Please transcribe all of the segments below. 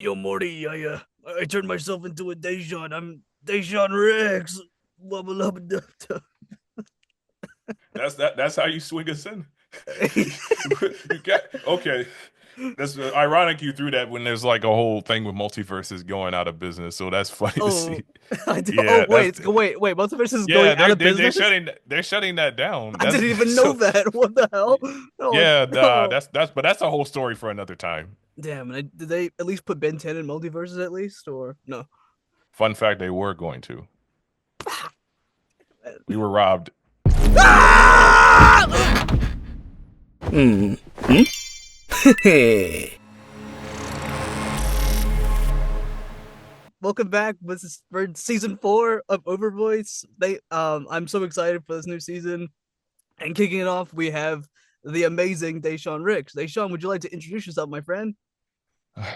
Yo, Morty, I turned myself into a Dashawn. I'm Dashawn Ricks. Lubba lubba dub dub. That's how you swing a sin. You get okay. That's ironic you threw that when there's like a whole thing with multiverses going out of business. So that's funny to Oh, see. I do. Oh, Yeah, wait, that's wait. Multiverse is going yeah. out They're of they're they're business. shutting that down. I That's didn't even know so that. What the hell? Oh yeah. no! That's a whole story for another time. Damn. Did they at least put Ben 10 in multiverses at least, or no? Fun fact: they were going to. We were robbed. Ah! Hmm. Hmm? Welcome back. This is for season 4 of OverVoice. I'm so excited for this new season. And kicking it off, we have the amazing Dashawn Ricks. Dashawn, would you like to introduce yourself, my friend?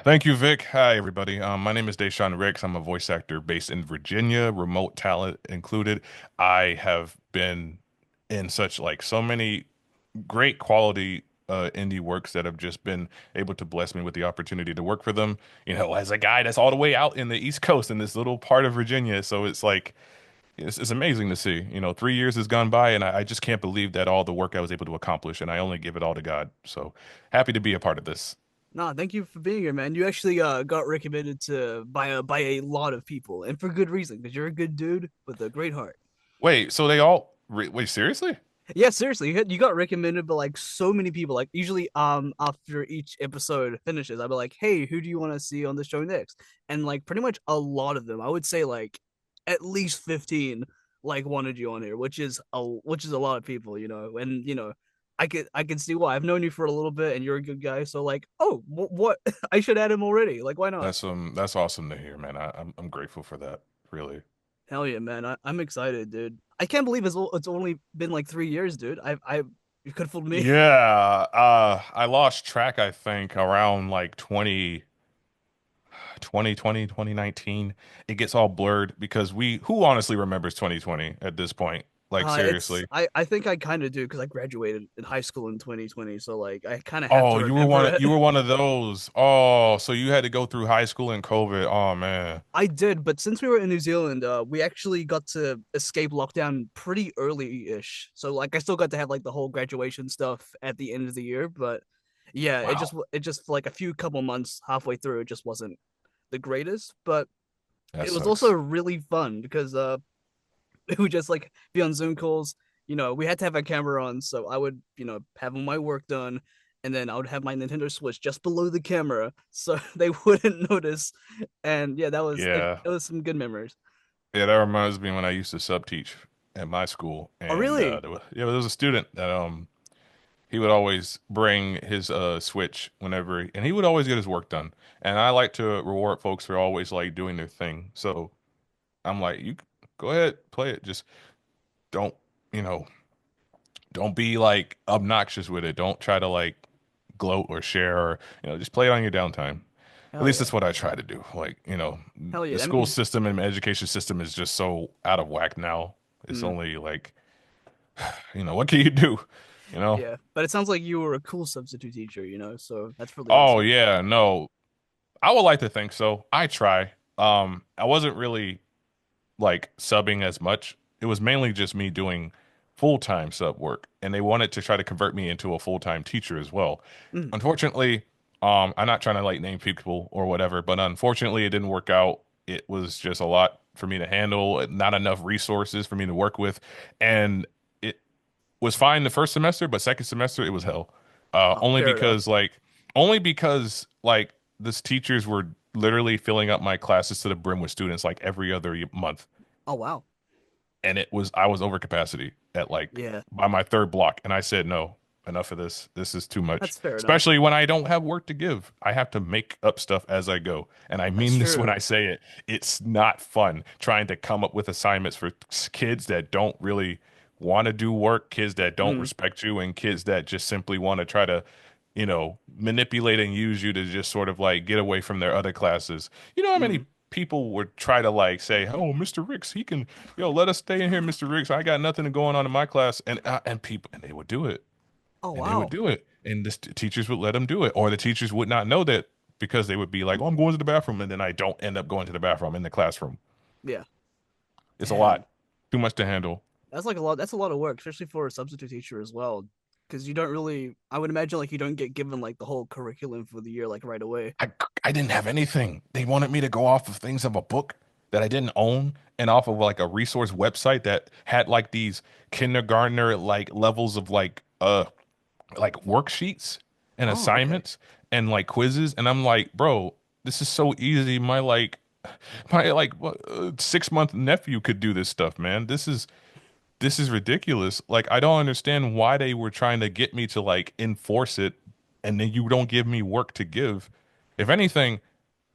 Thank you, Vic. Hi, everybody. My name is Dashawn Ricks. I'm a voice actor based in Virginia, remote talent included. I have been in such like so many great quality indie works that have just been able to bless me with the opportunity to work for them. You know, as a guy that's all the way out in the East Coast in this little part of Virginia, so it's like it's amazing to see. You know, 3 years has gone by, and I just can't believe that all the work I was able to accomplish, and I only give it all to God. So happy to be a part of this. Nah, thank you for being here, man. You actually got recommended to by a lot of people, and for good reason, because you're a good dude with a great heart. Wait, so they all wait, seriously? Yeah, seriously, you got recommended by like so many people. Like usually, after each episode finishes, I'd be like, "Hey, who do you want to see on the show next?" And like pretty much a lot of them, I would say like at least 15 like wanted you on here, which is a lot of people, And I can see why. I've known you for a little bit, and you're a good guy. So like, oh, what? I should add him already. Like, why not? That's awesome to hear, man. I'm grateful for that, really. Hell yeah, man! I'm excited, dude. I can't believe it's only been like 3 years, dude. I you could have fooled me. Yeah, I lost track, I think, around like 2020, 2019. It gets all blurred because who honestly remembers 2020 at this point? Like It's seriously. I think I kind of do because I graduated in high school in 2020, so like I kind of have Oh, to remember it. you were one of those. Oh, so you had to go through high school and COVID. Oh man. I did, but since we were in New Zealand, we actually got to escape lockdown pretty early-ish. So like I still got to have like the whole graduation stuff at the end of the year, but yeah, Wow. it just like a few couple months halfway through, it just wasn't the greatest, but That it was also sucks. really fun because it would just like be on Zoom calls. We had to have a camera on, so I would, have my work done, and then I would have my Nintendo Switch just below the camera, so they wouldn't notice. And yeah, that was it. Yeah. It was some good memories. Yeah, that reminds me when I used to sub teach at my school, Oh, and really? there was a student that he would always bring his Switch whenever, and he would always get his work done. And I like to reward folks for always like doing their thing. So I'm like, you go ahead, play it. Just don't, you know, don't be like obnoxious with it. Don't try to like gloat or share or, just play it on your downtime. At Hell least yeah, that's what I try to do. Like, hell the yeah. I school mean, system and education system is just so out of whack now. It's mm, only like, what can you do? You know? yeah, but it sounds like you were a cool substitute teacher, so that's really Oh awesome. yeah, no. I would like to think so. I try. I wasn't really like subbing as much. It was mainly just me doing full-time sub work, and they wanted to try to convert me into a full-time teacher as well. Mm, Unfortunately, I'm not trying to like name people or whatever, but unfortunately it didn't work out. It was just a lot for me to handle, not enough resources for me to work with, and it was fine the first semester, but second semester it was hell. oh, fair enough. Only because like this teachers were literally filling up my classes to the brim with students like every other month, Oh, wow. and I was over capacity at like Yeah, by my third block, and I said no, enough of this. This is too much. that's fair enough. Especially when I don't have work to give. I have to make up stuff as I go. And I That's mean this when true. I say it. It's not fun trying to come up with assignments for kids that don't really want to do work, kids that don't Mm, respect you, and kids that just simply want to try to, manipulate and use you to just sort of like get away from their other classes. You know how mm. many people would try to like say, "Oh, Mr. Ricks, he can, let us stay in here, Mr. Ricks. I got nothing going on in my class," and people, and Oh, they would wow. do it, and the teachers would let them do it, or the teachers would not know that because they would be like, "Oh, I'm going to the bathroom," and then I don't end up going to the bathroom in the classroom. Yeah. It's a Damn. lot, too much to handle. That's like a lot. That's a lot of work, especially for a substitute teacher as well. Because you don't really, I would imagine, like you don't get given like the whole curriculum for the year like right away. I I didn't have anything. They wanted me to go off of things of a book that I didn't own and off of like a resource website that had like these kindergartner like levels of like worksheets and Oh, okay. assignments and like quizzes, and I'm like, bro, this is so easy. My 6 month nephew could do this stuff, man. This is ridiculous. Like, I don't understand why they were trying to get me to like enforce it, and then you don't give me work to give. If anything,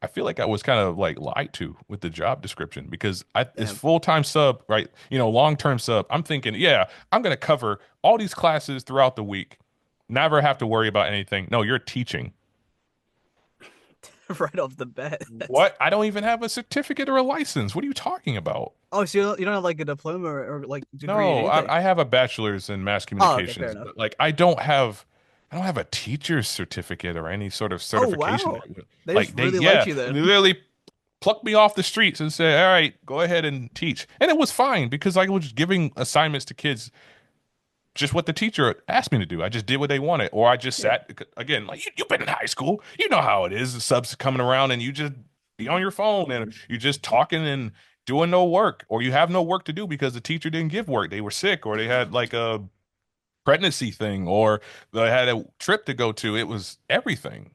I feel like I was kind of like lied to with the job description because it's Damn. full-time sub, right? Long-term sub. I'm thinking, yeah, I'm going to cover all these classes throughout the week, never have to worry about anything. No, you're teaching. Right off the bat. That's What? I don't even have a certificate or a license. What are you talking about? oh, so you don't have like a diploma or like degree in No, anything. I have a bachelor's in mass Oh, okay, fair communications, enough. but like I don't have a teacher's certificate or any sort of Oh certification wow, that would they just like really liked yeah, you then. literally plucked me off the streets and said, "All right, go ahead and teach." And it was fine because I was giving assignments to kids just what the teacher asked me to do. I just did what they wanted, or I just Yeah, sat again. Like you've been in high school, you know how it is. The subs coming around and you just be on your phone and you just talking and doing no work, or you have no work to do because the teacher didn't give work. They were sick, or they had like a pregnancy thing, or they had a trip to go to. It was everything.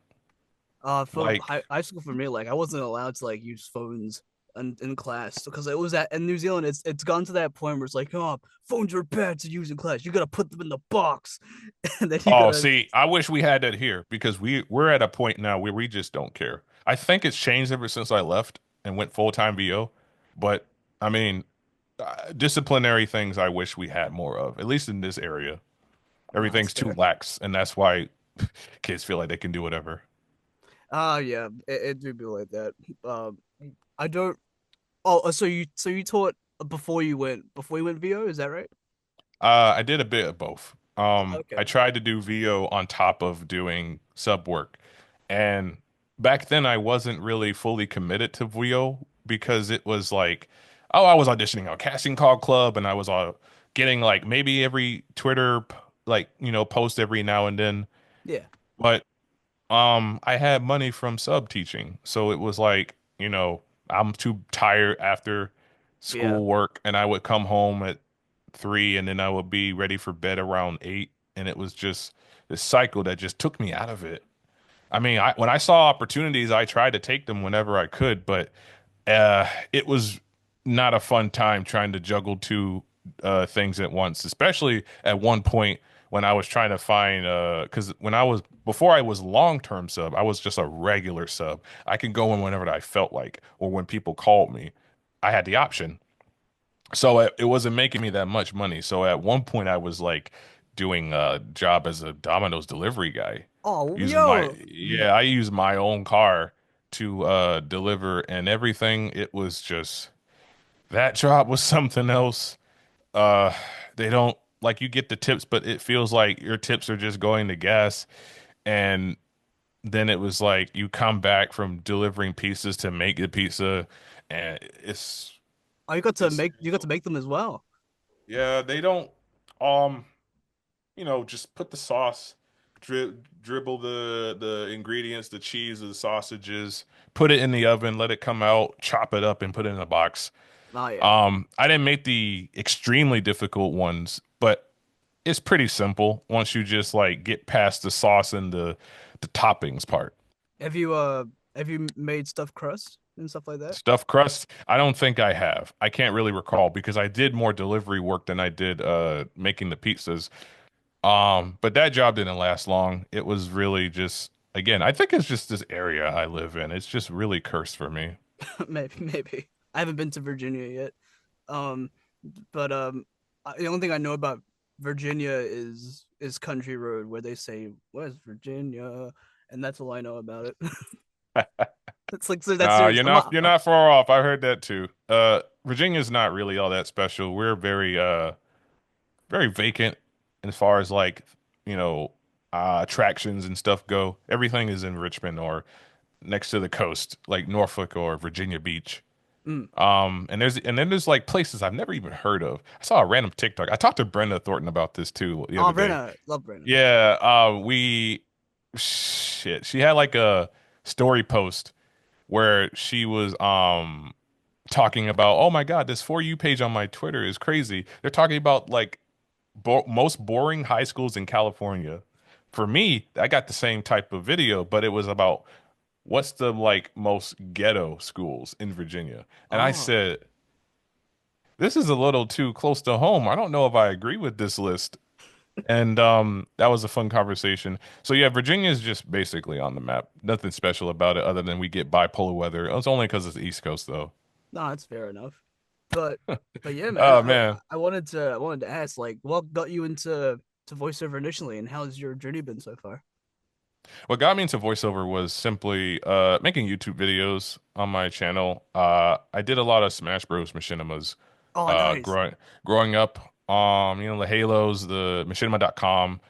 for Like, high school for me, like I wasn't allowed to like use phones in class because it was at in New Zealand. It's gone to that point where it's like, oh, phones are bad to use in class. You gotta put them in the box, and then you oh, gotta. see, I wish we had that here because we're at a point now where we just don't care. I think it's changed ever since I left and went full-time VO, but I mean, disciplinary things I wish we had more of, at least in this area. No, that's Everything's too fair. lax, and that's why kids feel like they can do whatever. Yeah, it do be like that. Um, I don't. Oh, so you taught before you went VO, is that right? I did a bit of both. I Okay. tried to do VO on top of doing sub work. And back then I wasn't really fully committed to VO because it was like, oh, I was auditioning on Casting Call Club and I was getting like maybe every Twitter post every now and then. Yeah. But I had money from sub teaching. So it was like, I'm too tired after Yeah. school work and I would come home at 3 and then I would be ready for bed around 8 and it was just this cycle that just took me out of it. I mean, when I saw opportunities, I tried to take them whenever I could, but it was not a fun time trying to juggle two things at once, especially at one point when I was trying to find because before I was long-term sub, I was just a regular sub. I could go in whenever I felt like, or when people called me, I had the option. So it wasn't making me that much money. So at one point I was like doing a job as a Domino's delivery guy Oh, using my yo. yeah, I used my own car to deliver and everything. It was just that job was something else. Uh they don't like you get the tips, but it feels like your tips are just going to gas. And then it was like you come back from delivering pizzas to make the pizza and Oh, you got to it's make you got to make them as well. yeah, they don't um just put the sauce, dribble the ingredients, the cheese, the sausages, put it in the oven, let it come out, chop it up, and put it in a box. Oh yeah. I didn't make the extremely difficult ones, but it's pretty simple once you just like get past the sauce and the toppings part. Have you made stuffed crust and stuff like that? Stuffed crust, I don't think I have. I can't really recall because I did more delivery work than I did making the pizzas. But that job didn't last long. It was really just, again, I think it's just this area I live in. It's just really cursed for me. Maybe. I haven't been to Virginia yet. Um, but the only thing I know about Virginia is Country Road, where they say West Virginia, and that's all I know about it. It's like so that's Nah, serious. you're not you're not far off. I heard that too. Virginia's not really all that special. We're very vacant as far as like, you know, attractions and stuff go. Everything is in Richmond or next to the coast, like Norfolk or Virginia Beach. Mm. And then there's like places I've never even heard of. I saw a random TikTok. I talked to Brenda Thornton about this too the Oh, other day. Brenna, love Brenna. Yeah, we shit. She had like a story post where she was talking about, oh my God, this For You page on my Twitter is crazy. They're talking about like bo most boring high schools in California. For me, I got the same type of video, but it was about what's the like most ghetto schools in Virginia. And I Oh, said, this is a little too close to home. I don't know if I agree with this list. And that was a fun conversation. So yeah, Virginia is just basically on the map. Nothing special about it other than we get bipolar weather. It's only because it's the East Coast though. no, that's fair enough. But but yeah, man, Oh man. I wanted to ask, like, what got you into voiceover initially, and how's your journey been so far? What got me into voiceover was simply making YouTube videos on my channel. I did a lot of Smash Bros. Machinimas Oh, nice. growing up. The Halos, the machinima.com.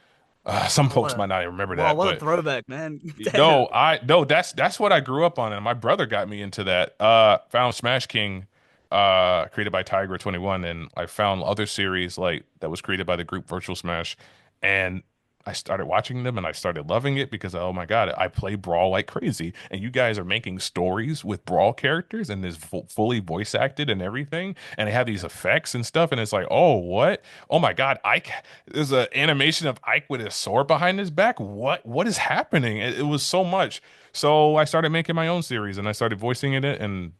Some Oh, folks might not even remember wow, that, what a but throwback, man. Damn. no, that's what I grew up on, and my brother got me into that. Found Smash King, created by Tiger 21, and I found other series like that was created by the group Virtual Smash, and I started watching them and I started loving it because oh my God, I play Brawl like crazy, and you guys are making stories with Brawl characters and is fully voice acted and everything, and they have these effects and stuff, and it's like, oh what? Oh my God, Ike, there's an animation of Ike with his sword behind his back. What is happening? It was so much. So I started making my own series and I started voicing in it, and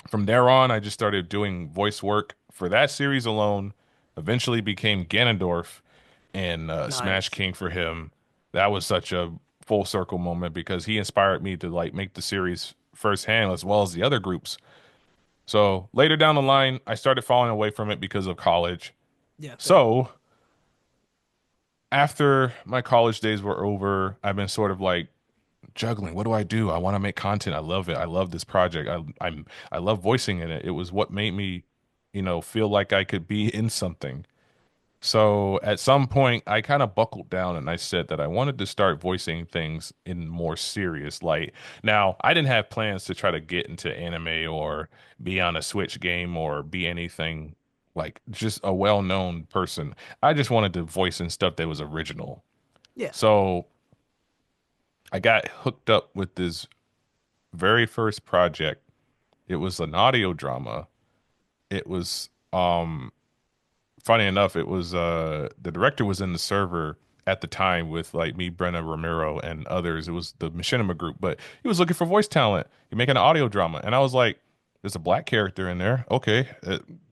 from there on, I just started doing voice work for that series alone. Eventually became Ganondorf and Smash Nice. King for him. That was such a full circle moment because he inspired me to like make the series firsthand as well as the other groups. So later down the line, I started falling away from it because of college. Yeah, fair. So after my college days were over, I've been sort of like juggling. What do I do? I want to make content. I love it. I love this project. I love voicing in it. It was what made me, feel like I could be in something. So at some point, I kind of buckled down and I said that I wanted to start voicing things in more serious light. Now, I didn't have plans to try to get into anime or be on a Switch game or be anything like just a well-known person. I just wanted to voice in stuff that was original. Yeah. So I got hooked up with this very first project. It was an audio drama. It was funny enough, it was the director was in the server at the time with like me, Brenna Romero, and others. It was the Machinima group, but he was looking for voice talent. You're making an audio drama, and I was like, "There's a black character in there. Okay,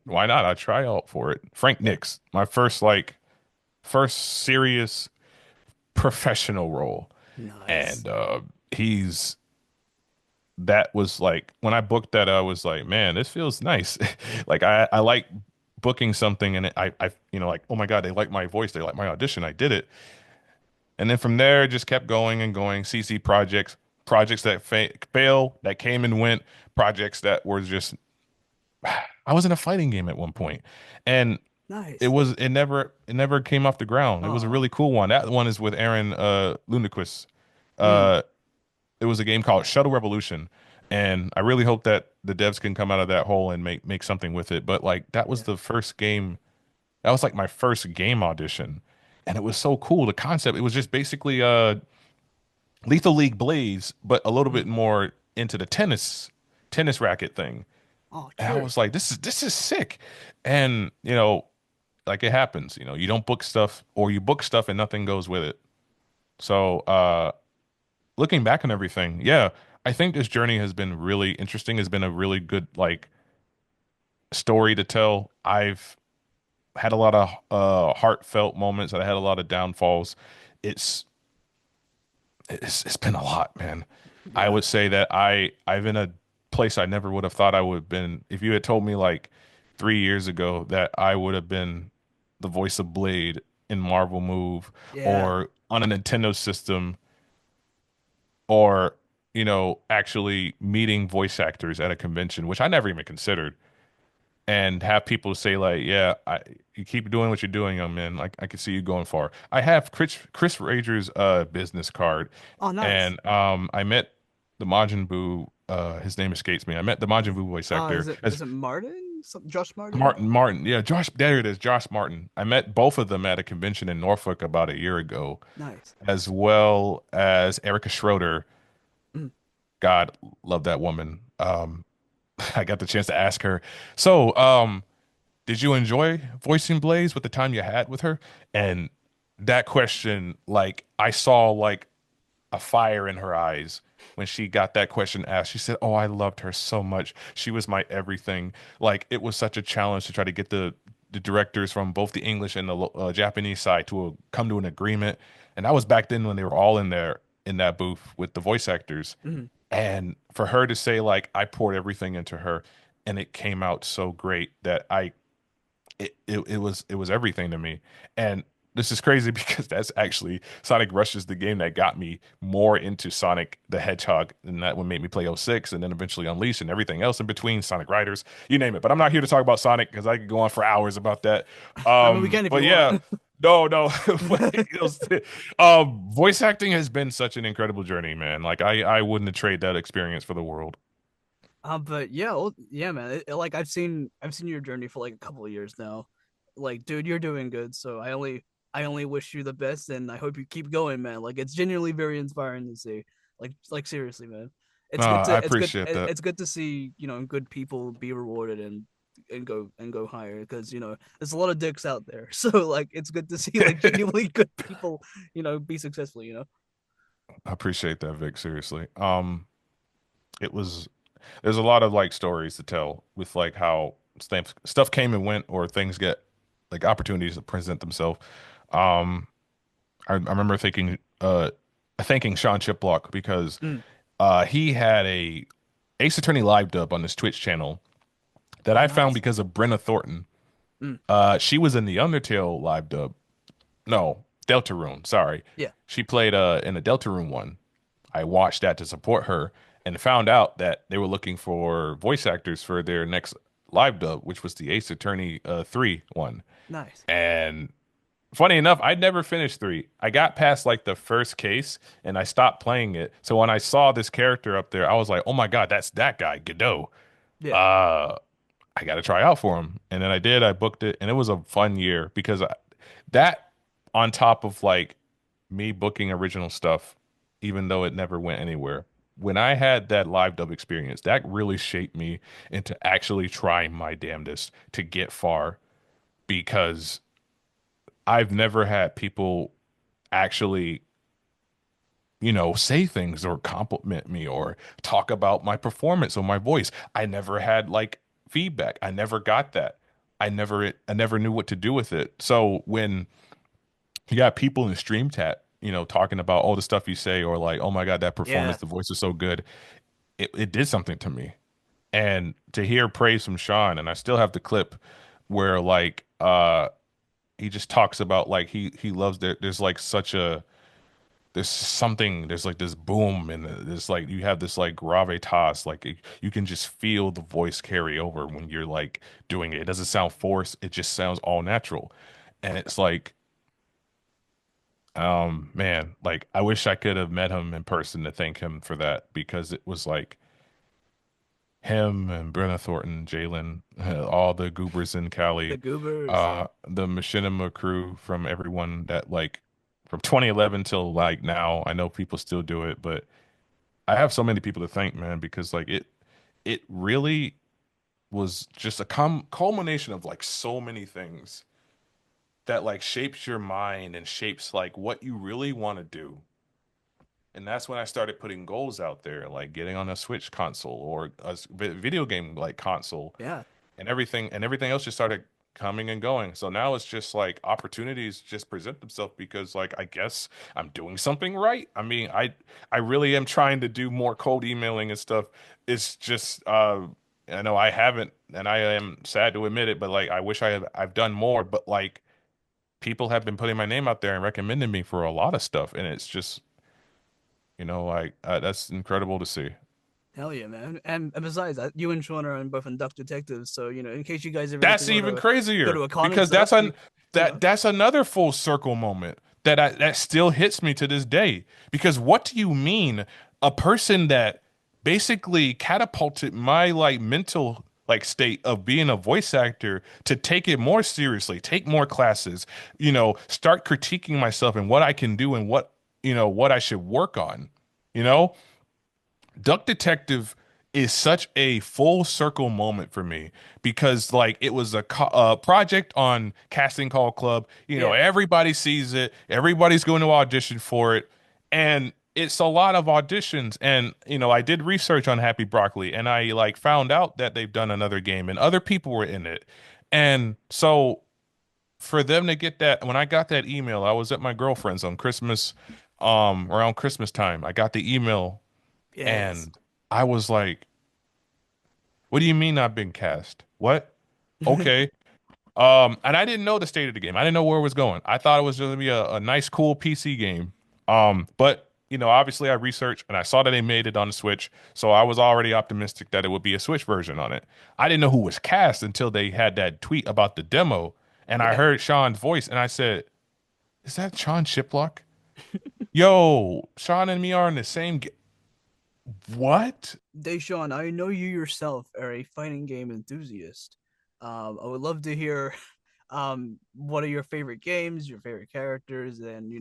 why not? I try out for it." Frank Yeah. Nix, my first serious professional role, Nice. and he's that was like when I booked that, I was like, man, this feels nice. Like I like booking something and like, oh my God, they like my voice, they like my audition, I did it. And then from there, it just kept going and going. CC projects, projects that fail, that came and went, projects that were just. I was in a fighting game at one point, and Nice. it never came off the ground. It was a Oh. really cool one. That one is with Aaron Lundquist. Mm. Uh, it was a game called Shuttle Revolution, and I really hope that the devs can come out of that hole and make something with it. But like that was Yeah. the first game. That was like my first game audition, and it was so cool. The concept. It was just basically Lethal League Blaze, but a little bit Mm. more into the tennis racket thing. Oh, And I true. was like, this is sick. And like it happens. You don't book stuff, or you book stuff and nothing goes with it. So looking back on everything, yeah, I think this journey has been really interesting. Has been a really good like story to tell. I've had a lot of heartfelt moments. I had a lot of downfalls. It's it's been a lot, man. I Yeah. would say that I've in a place I never would have thought I would have been. If you had told me like 3 years ago that I would have been the voice of Blade in Marvel Move Yeah. or on a Nintendo system or actually meeting voice actors at a convention, which I never even considered, and have people say like, "Yeah, you keep doing what you're doing, young man. Like I can see you going far." I have Chris Rager's business card, Oh, nice. and I met. the Majin Buu. His name escapes me. I met the Majin Buu voice actor Is as it Martin? Josh Martin? Martin. Yeah, Josh. There it is, Josh Martin. I met both of them at a convention in Norfolk about a year ago, Nice. as well as Erica Schroeder. Mm. God, love that woman. I got the chance to ask her. So, did you enjoy voicing Blaze with the time you had with her? And that question, like, I saw like a fire in her eyes when she got that question asked. She said, "Oh, I loved her so much. She was my everything." Like, it was such a challenge to try to get the directors from both the English and the Japanese side to come to an agreement. And that was back then when they were all in there in that booth with the voice actors. Mm. And for her to say like I poured everything into her and it came out so great that it was everything to me. And this is crazy because that's actually Sonic Rush is the game that got me more into Sonic the Hedgehog, and that one made me play '06 and then eventually Unleashed and everything else in between, Sonic Riders, you name it. But I'm not here to talk about Sonic because I could go on for hours about that. I mean, we can if But you want. yeah, no, no. Voice acting has been such an incredible journey, man. Like I wouldn't have traded that experience for the world. But yeah, yeah, man. Like I've seen your journey for like a couple of years now. Like, dude, you're doing good. So I only wish you the best, and I hope you keep going, man. Like, it's genuinely very inspiring to see. Like seriously, man. I appreciate that. It's good to see good people be rewarded and go higher because there's a lot of dicks out there. So like it's good to see like genuinely good people be successful. I appreciate that, Vic. Seriously. It was there's a lot of like stories to tell with like how stuff came and went or things get like opportunities that present themselves. Um, I remember thanking Sean Chiplock because Mm, he had a Ace Attorney live dub on his Twitch channel that oh, I found nice. because of Brenna Thornton. Mm, She was in the Undertale live dub. No, Deltarune, sorry. yeah, She played in a Deltarune one. I watched that to support her and found out that they were looking for voice actors for their next live dub, which was the Ace Attorney 3 one. nice. And funny enough, I'd never finished 3. I got past like the first case and I stopped playing it. So when I saw this character up there, I was like, "Oh my God, that's that guy, Godot." Yeah, Uh, I got to try out for him. And then I did. I booked it and it was a fun year because that on top of like me booking original stuff, even though it never went anywhere. When I had that live dub experience, that really shaped me into actually trying my damnedest to get far because I've never had people actually, say things or compliment me or talk about my performance or my voice. I never had like feedback. I never got that. I never knew what to do with it. So when you got people in stream chat, talking about all the stuff you say or like, oh my God, that performance, yeah, the voice is so good. It did something to me. And to hear praise from Sean, and I still have the clip where like he just talks about like he loves there's like such a there's something there's like this boom and there's like you have this like gravitas like you can just feel the voice carry over when you're like doing it. It doesn't sound forced, it just sounds all natural. And it's like man, like I wish I could have met him in person to thank him for that because it was like him and Brenna Thornton, Jalen, all the goobers in the Cali, goobers. the Machinima crew from everyone that like from 2011 till like now. I know people still do it, but I have so many people to thank, man, because like it really was just a culmination of like so many things that like shapes your mind and shapes like what you really want to do. And that's when I started putting goals out there, like getting on a Switch console or video game like console Yeah, and everything else just started coming and going. So now it's just like opportunities just present themselves because like I guess I'm doing something right. I mean, I really am trying to do more cold emailing and stuff. It's just I know I haven't and I am sad to admit it, but like I wish I've done more, but like people have been putting my name out there and recommending me for a lot of stuff and it's just like that's incredible to see. hell yeah, man. And besides that, you and Sean are both induct detectives, so in case you guys ever get to That's even go crazier to a con and because stuff, that's another full circle moment that still hits me to this day. Because what do you mean a person that basically catapulted my like mental like state of being a voice actor to take it more seriously, take more classes, start critiquing myself and what I can do and what I should work on. You know, Duck Detective is such a full circle moment for me because like it was a project on Casting Call Club. Yeah. Everybody sees it, everybody's going to audition for it, and it's a lot of auditions. And I did research on Happy Broccoli, and I like found out that they've done another game, and other people were in it, and so for them to get that, when I got that email, I was at my girlfriend's on Christmas, around Christmas time. I got the email Yes. and I was like, "What do you mean I've been cast? What? Okay." And I didn't know the state of the game. I didn't know where it was going. I thought it was going to be a nice, cool PC game. But obviously I researched and I saw that they made it on the Switch, so I was already optimistic that it would be a Switch version on it. I didn't know who was cast until they had that tweet about the demo, and I Yeah. heard Sean's voice, and I said, "Is that Sean Shiplock? Yo, Sean and me are in the same game. What?" Deshaun, I know you yourself are a fighting game enthusiast. I would love to hear what are your favorite games, your favorite characters, and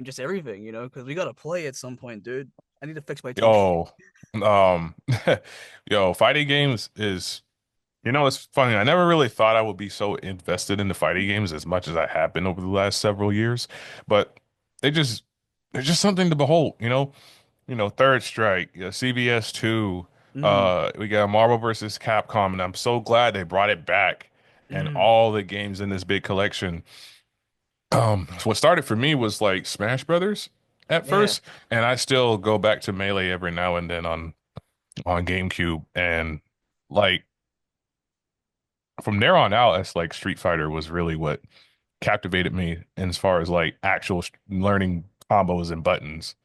just everything, because we gotta play at some point, dude. I need to fix my TV. Yo, um, fighting games is, it's funny. I never really thought I would be so invested in the fighting games as much as I have been over the last several years, but they just, they're just something to behold, Third Strike, CBS 2, Mm, we got Marvel versus Capcom, and I'm so glad they brought it back and mm, all the games in this big collection. What started for me was like Smash Brothers at yeah. first, and I still go back to Melee every now and then on GameCube, and like from there on out, it's like Street Fighter was really what captivated me as far as like actual learning combos and buttons.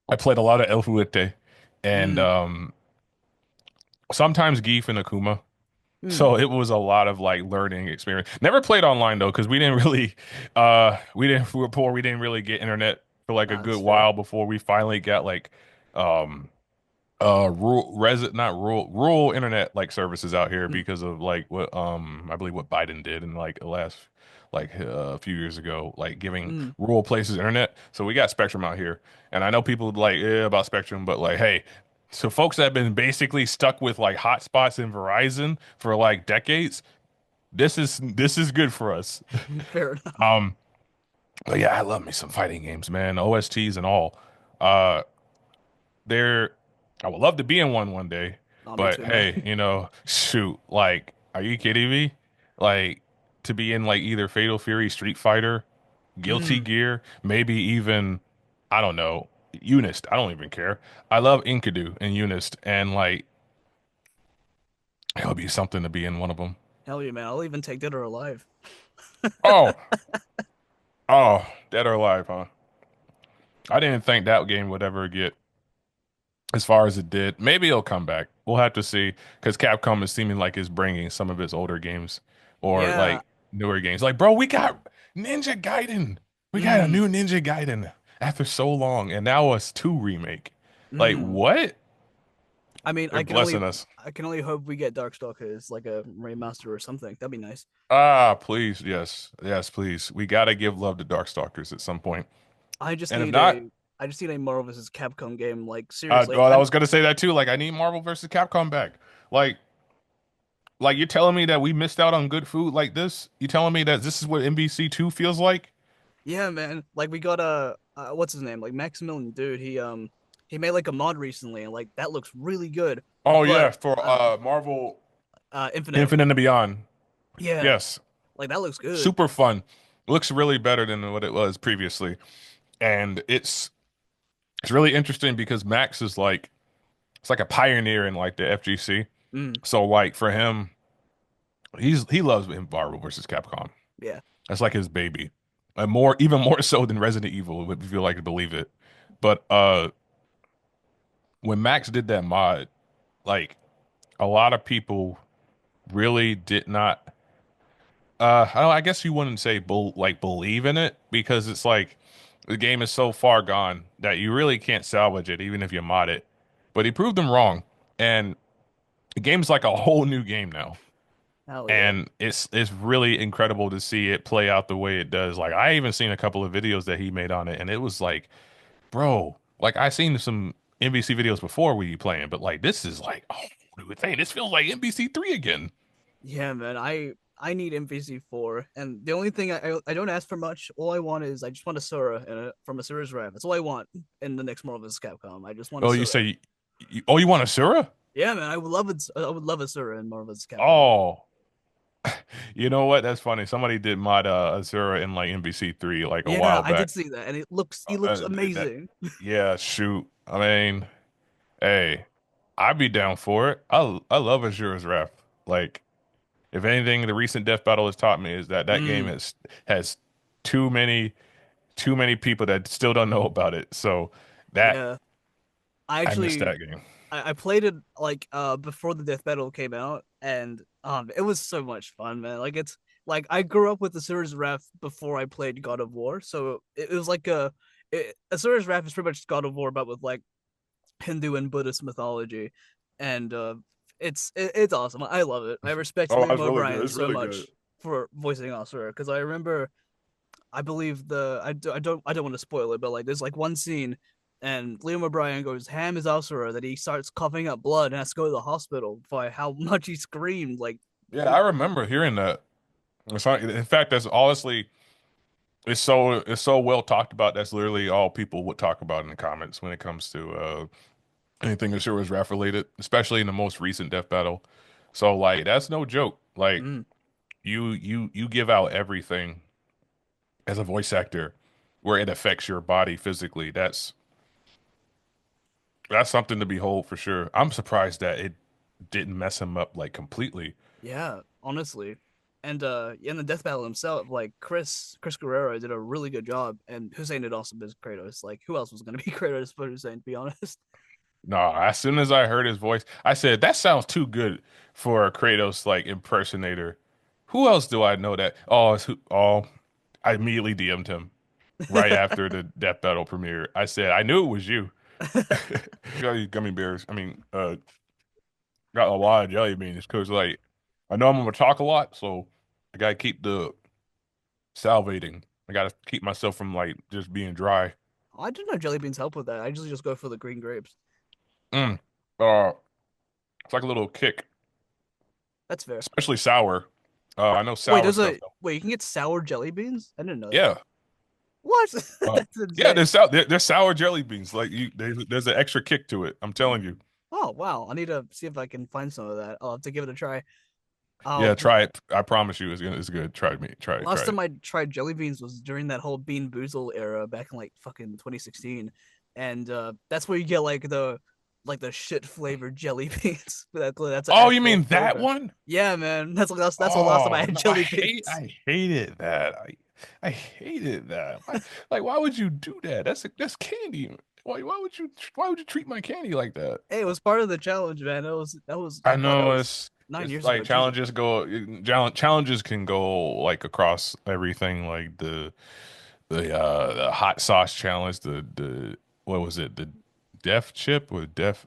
I played a lot of El Fuete and Mm, sometimes Geef and Akuma. mm. So it was a lot of like learning experience. Never played online though, because we didn't really we were poor, we didn't really get internet for like a Nah, good that's fair. while before we finally got like um rural internet like services out here Mm, because of like what I believe what Biden did in like the last like a few years ago, like giving mm. rural places internet. So we got Spectrum out here, and I know people like about Spectrum, but like hey, so folks that have been basically stuck with like hotspots in Verizon for like decades, this is good for us. Fair enough. um but yeah, I love me some fighting games, man, OSTs and all. uh there I would love to be in one day, Oh, me but too, man. hey, shoot, like, are you kidding me? Like, to be in like either Fatal Fury, Street Fighter, Guilty Mm. Gear, maybe even, I don't know, Unist. I don't even care. I love Enkidu and Unist, and like, it would be something to be in one of them. Hell yeah, man. I'll even take Dead or Alive. Oh, oh, Dead or Alive, huh? I didn't think that game would ever get as far as it did. Maybe it'll come back. We'll have to see because Capcom is seeming like it's bringing some of its older games or Yeah. like newer games. Like, bro, we got Ninja Gaiden. We got a Mm. new Ninja Gaiden after so long, and now it's 2 remake. Like, Mm. what? I mean, They're blessing us. I can only hope we get Darkstalkers like a remaster or something. That'd be nice. Ah, please, yes, yes, please. We gotta give love to Darkstalkers at some point. I just And if need not, a I just need a Marvel vs. Capcom game. Like seriously, well, I I'm was gonna say that too. Like, I need Marvel versus Capcom back. Like, Like you're telling me that we missed out on good food like this? You telling me that this is what NBC 2 feels like? yeah, man. Like we got a what's his name? Like Maximilian dude. He made like a mod recently, and like that looks really good. Oh But yeah, for Marvel Infinite, Infinite and Beyond. yeah, Yes. like that looks good. Super fun. Looks really better than what it was previously. And it's really interesting because Max is like it's like a pioneer in like the FGC. Mm, So like for him, he loves Marvel versus Capcom. yeah. That's like his baby. And even more so than Resident Evil, if you like to believe it. But when Max did that mod, like a lot of people really did not I guess you wouldn't say believe in it because it's like the game is so far gone that you really can't salvage it even if you mod it. but he proved them wrong. And the game's like a whole new game now. Hell yeah. And it's really incredible to see it play out the way it does. Like I even seen a couple of videos that he made on it, and it was like, bro, like I seen some NBC videos before we playing, but like this is like, oh, dude, thing. This feels like NBC 3 again. Yeah, man. I need MVC4, and the only thing I don't ask for much. All I want is I just want a Sora from a Sura's Rev. That's all I want in the next Marvel vs. Capcom. I just want a Oh, you Sura. say, oh, you want Asura? Yeah, man. I would love it. I would love a Sura in Marvel vs. Capcom. Oh, you know what? That's funny. Somebody did mod Asura in like NBC 3 like a Yeah, while I back. did see that, and he looks That, amazing. yeah, shoot. I mean, hey, I'd be down for it. I love Asura's Wrath. Like, if anything, the recent Death Battle has taught me is that that game Mm, has too many too many people that still don't know about it. So that yeah. I I missed actually that game. I played it like before the Death Battle came out, and it was so much fun, man. Like it's like I grew up with the Asura's Wrath before I played God of War, so it was like Asura's Wrath is pretty much God of War, but with like Hindu and Buddhist mythology, and it's awesome. I love it. I respect Oh, Liam that's really good. O'Brien It's so really good. much for voicing Asura because I remember I believe I don't want to spoil it, but like there's like one scene and Liam O'Brien goes ham is Asura that he starts coughing up blood and has to go to the hospital by how much he screamed. Like Yeah, it, I remember hearing that. In fact, that's honestly it's so well talked about. That's literally all people would talk about in the comments when it comes to anything Asura's Wrath related, especially in the most recent death battle. So like that's no joke. Like mm, you give out everything as a voice actor where it affects your body physically. That's something to behold for sure. I'm surprised that it didn't mess him up like completely. yeah, honestly. And in the death battle himself, like Chris Guerrero did a really good job, and Hussein did also as Kratos. Like who else was gonna be Kratos but Hussein, to be honest? No, as soon as I heard his voice, I said that sounds too good for a Kratos like impersonator. Who else do I know that? Oh, I immediately DM'd him right after the Death Battle premiere. I said I knew it was you. Got these gummy bears. I mean, got a lot of jelly beans because like I know I'm gonna talk a lot, so I gotta keep the salivating. I gotta keep myself from like just being dry. I didn't know jelly beans help with that. I usually just go for the green grapes. Mm. Uh, it's like a little kick, That's fair. especially sour. I know Wait, sour stuff though. wait. You can get sour jelly beans. I didn't know that. Yeah. What? Uh, That's yeah, insane. they're sour jelly beans. Like there's an extra kick to it. I'm telling you. Oh wow, I need to see if I can find some of that. I'll have to give it a try. Yeah, Um, try it. I promise you, it's good. Try me. Try it. last Try it. time I tried jelly beans was during that whole Bean Boozle era back in like fucking 2016, and that's where you get like the shit flavored jelly beans. That's an Oh, you actual mean that flavor. one? Yeah, man, that's the last time I Oh had no, jelly beans. I hated that. I hated that. Why would you do that? That's candy. Why would you treat my candy like that? Hey, it was part of the challenge, man. I God, that know was nine it's years ago. like Jesus. challenges can go like across everything like the hot sauce challenge, the what was it? The death chip or death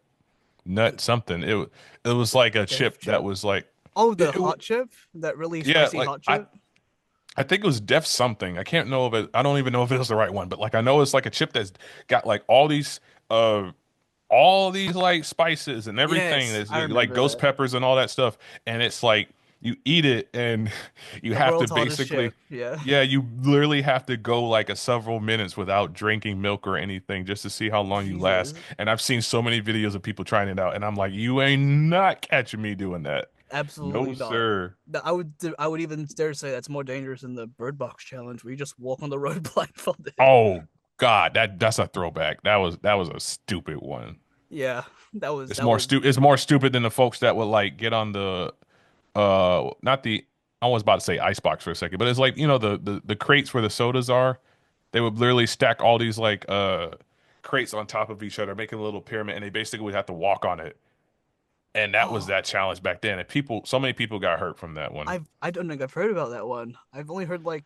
The nut something. It was like a death chip that chip. was like Oh, the it hot chip, that really yeah, spicy like hot chip. I think it was Def something. I can't know if it. I don't even know if it was the right one, but like I know it's like a chip that's got like uh all these like spices and everything. Yes, That's I like remember ghost that. peppers and all that stuff. And it's like you eat it and you The have to world's hottest basically, chip. Yeah. yeah, you literally have to go like a several minutes without drinking milk or anything just to see how long you last. Jesus. And I've seen so many videos of people trying it out, and I'm like, you ain't not catching me doing that. No, Absolutely not. sir. I would even dare say that's more dangerous than the Bird Box challenge where you just walk on the road blindfolded. Oh God, that's a throwback. That was a stupid one. Yeah, It's that more was stu it's more stupid than the folks that would like get on the not the I was about to say icebox for a second, but it's like, the crates where the sodas are. They would literally stack all these like crates on top of each other, making a little pyramid, and they basically would have to walk on it. And that was oh that challenge back then. And so many people got hurt from that one. I don't think I've heard about that one. I've only heard like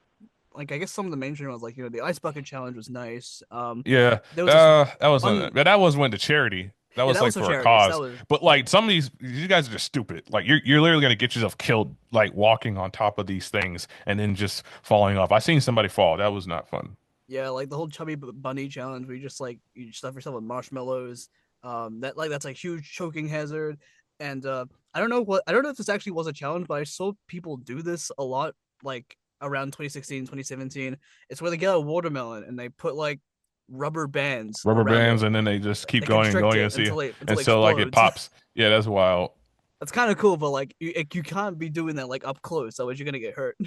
I guess some of the mainstream ones like the ice bucket challenge was nice. Yeah, There was this that was one but that was went to charity. That Yeah, was that was like for for a charities. That cause. was But yeah. like some of these guys are just stupid. Like you're literally gonna get yourself killed like walking on top of these things and then just falling off. I seen somebody fall. That was not fun. Yeah, like the whole chubby bunny challenge where you stuff yourself with marshmallows. That's a huge choking hazard. And I don't know if this actually was a challenge, but I saw people do this a lot like around 2016, 2017. It's where they get a watermelon and they put like rubber bands Rubber around bands it. and then they just keep They going and constrict going it until and it so like it explodes. pops. Yeah, that's wild. That's kind of cool, but you can't be doing that like up close, otherwise you're gonna get hurt.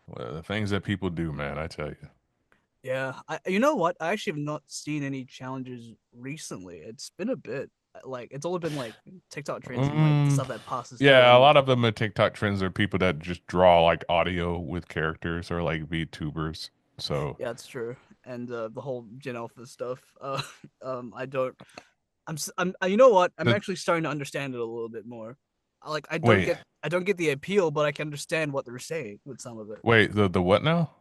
Well, the things that people do, man, I tell you. Yeah, you know what? I actually have not seen any challenges recently. It's been a bit. Like it's only been like TikTok trends and like the Mm, stuff that passes through. yeah, a And lot of them TikTok trends are people that just draw like audio with characters or like VTubers. So yeah, it's true. And the whole Gen Alpha stuff. I don't. You know what? I'm the actually starting to understand it a little bit more. Like wait, I don't get the appeal, but I can understand what they're saying with some of it. wait, the what now?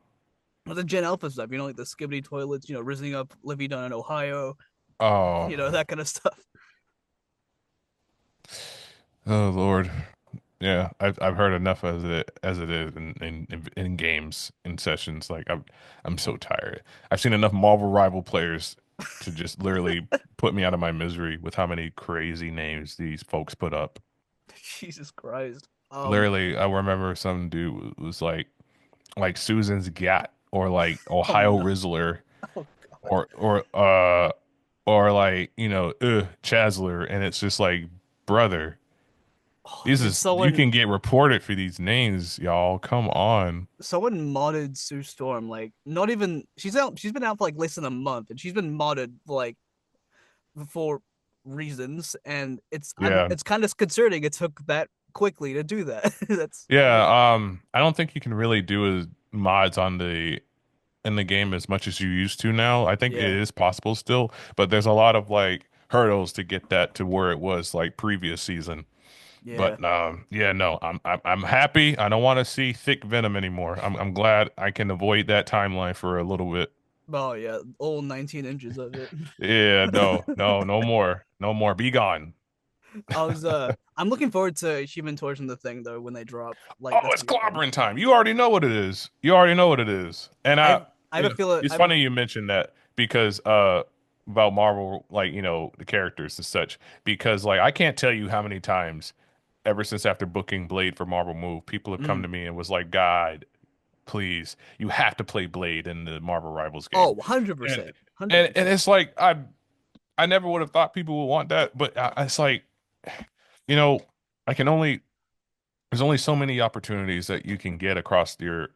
With the Gen Alpha stuff, like the Skibbity toilets, rising up Livy Dunn in Ohio, Oh, that kind of stuff. oh Lord. Yeah, I've heard enough as it is in games in sessions. Like I'm so tired. I've seen enough Marvel rival players to just literally put me out of my misery with how many crazy names these folks put up. Jesus Christ. Literally, I remember some dude was like Susan's Gat or like Oh Ohio no. Rizzler Oh God. or like Chasler, and it's just like brother. Oh, This dude, is you can get reported for these names, y'all. Come on. someone modded Sue Storm. Like, not even she's been out for like less than a month, and she's been modded like for reasons, and Yeah. it's kind of concerning. It took that quickly to do that. That's Yeah, I don't think you can really do as mods on the in the game as much as you used to now. I think it yeah, is possible still, but there's a lot of like hurdles to get that to where it was like previous season. yeah. But yeah, no, I'm happy. I don't want to see thick Venom anymore. I'm glad I can avoid that timeline for a little bit. Oh yeah, all 19 inches of it. Yeah, no more. No more. Be gone. I'm looking forward to Human Torch and the Thing though when they drop. Oh, Like that's it's gonna be fun. clobbering time. You already know what it is. You already know what it is. And I have a feeling. it's funny you mentioned that because about Marvel, like, the characters and such, because like I can't tell you how many times ever since after booking Blade for Marvel Move, people have come Mm. to me and was like, God, please, you have to play Blade in the Marvel Rivals game. Oh, 100%, And 100%. it's like I never would have thought people would want that, but it's like, you know, I can only there's only so many opportunities that you can get across your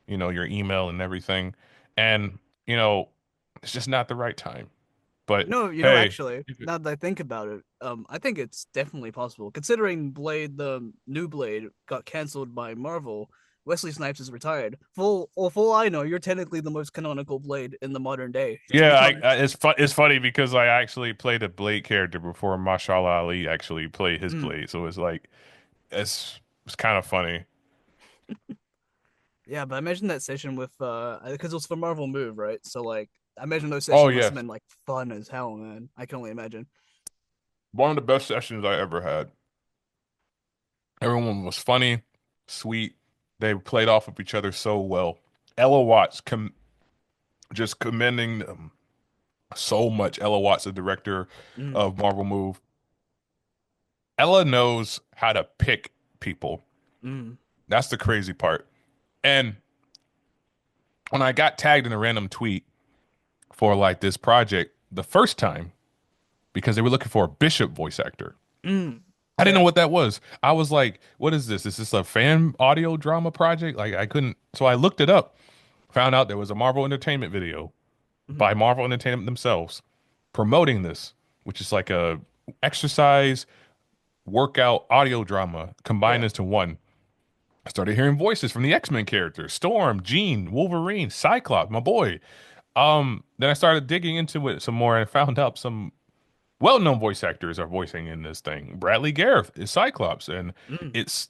email and everything. And, you know, it's just not the right time. But hey, Actually, now that I think about it, I think it's definitely possible. Considering Blade, the new Blade, got canceled by Marvel, Wesley Snipes is retired. For all I know, you're technically the most canonical Blade in the modern day. To yeah, be honest. it's funny because I actually played a Blade character before Mashallah Ali actually played his Mm. Blade. So it's like it's kind of funny. Yeah, but I imagine that session with because it was for Marvel Move, right? So like, I imagine those Oh sessions must have yes. been like fun as hell, man. I can only imagine. One of the best sessions I ever had. Everyone was funny, sweet. They played off of each other so well. Ella Watts just commending them so much. Ella Watts, the director Mm. of Marvel Move. Ella knows how to pick people. Mm. That's the crazy part. And when I got tagged in a random tweet for like this project the first time, because they were looking for a Bishop voice actor, Mm. I didn't know Yeah. what that was. I was like, what is this? Is this a fan audio drama project? Like I couldn't. So I looked it up, found out there was a Marvel Entertainment video Mm. by Marvel Entertainment themselves promoting this, which is like a exercise workout audio drama combined Yeah. into one. I started hearing voices from the X-Men characters, Storm, Jean, Wolverine, Cyclops, my boy. Then I started digging into it some more and found out some well-known voice actors are voicing in this thing. Bradley Gareth is Cyclops, and Mm. it's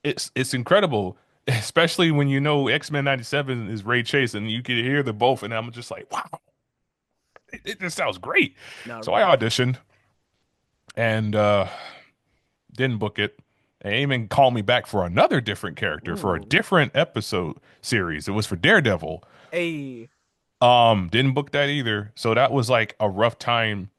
it's incredible, especially when you know X-Men 97 is Ray Chase, and you can hear the both, and I'm just like, wow, It just sounds great. Not So I really. auditioned and didn't book it. They even called me back for another different character for a Ooh. different episode series. It was for Daredevil. Hey. Didn't book that either. So that was like a rough time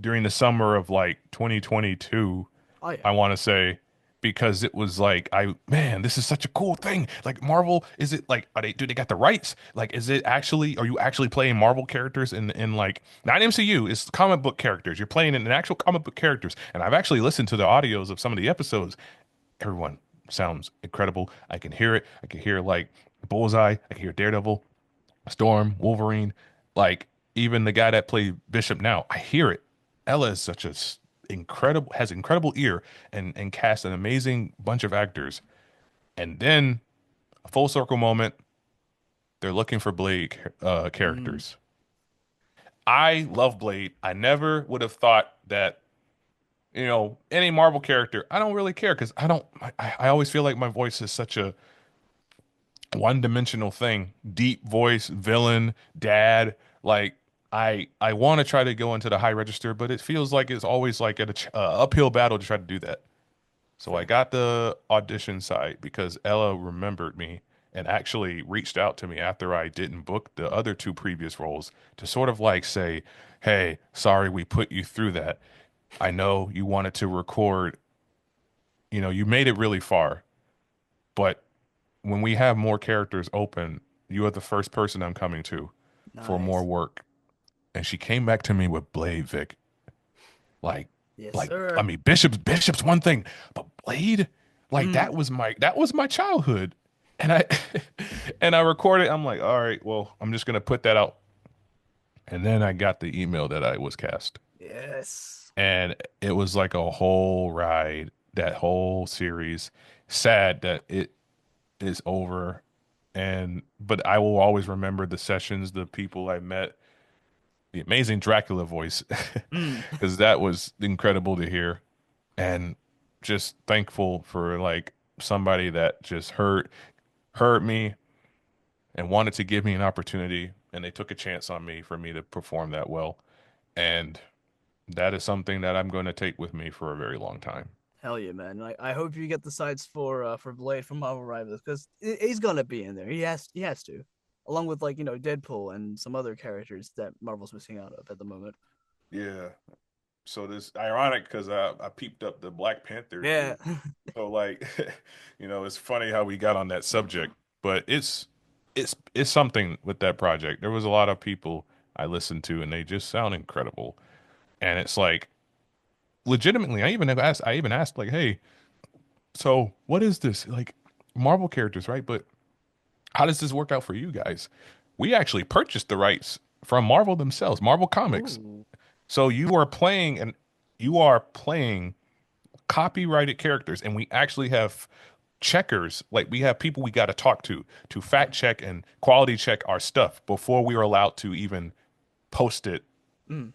during the summer of like 2022, Oh yeah. I want to say, because it was like man, this is such a cool thing. Like Marvel, is it like are they do they got the rights? Like is it actually are you actually playing Marvel characters in like not MCU, it's comic book characters. You're playing in actual comic book characters. And I've actually listened to the audios of some of the episodes. Everyone sounds incredible. I can hear it. I can hear like Bullseye. I can hear Daredevil. Storm, Wolverine, like even the guy that played Bishop now, I hear it. Ella is such a incredible, has incredible ear and casts an amazing bunch of actors. And then a full circle moment, they're looking for Blade Mm. characters. I love Blade. I never would have thought that, any Marvel character. I don't really care because I always feel like my voice is such a one-dimensional thing. Deep voice, villain, dad. Like I want to try to go into the high register, but it feels like it's always like at a uphill battle to try to do that. So I Fair. got the audition site because Ella remembered me and actually reached out to me after I didn't book the other two previous roles to sort of like say, "Hey, sorry we put you through that. I know you wanted to record, you made it really far, but when we have more characters open, you are the first person I'm coming to for more Nice. work." And she came back to me with Blade, Vic. Like, Yes, like I sir. mean, Bishop's one thing, but Blade, like Mm. that was my childhood. And I and I recorded. I'm like, all right, well, I'm just gonna put that out. And then I got the email that I was cast, Yes. and it was like a whole ride. That whole series. Sad that it is over, and but I will always remember the sessions, the people I met, the amazing Dracula voice, Mm. because that was incredible to hear, and just thankful for like somebody that just heard me and wanted to give me an opportunity, and they took a chance on me for me to perform that well, and that is something that I'm going to take with me for a very long time. Hell yeah, man. Like I hope you get the sites for Blade from Marvel Rivals because he's gonna be in there. He has to. Along with like, Deadpool and some other characters that Marvel's missing out of at the moment. Yeah. So this ironic because I peeped up the Black Panther Yeah. dude. So like, it's funny how we got on that subject, but it's something with that project. There was a lot of people I listened to, and they just sound incredible. And it's like, legitimately, I even asked like, hey, so what is this? Like Marvel characters, right? But how does this work out for you guys? We actually purchased the rights from Marvel themselves, Marvel Comics. Ooh. So you are playing copyrighted characters, and we actually have checkers. Like we have people we got to talk to fact check and quality check our stuff before we are allowed to even post it Mm.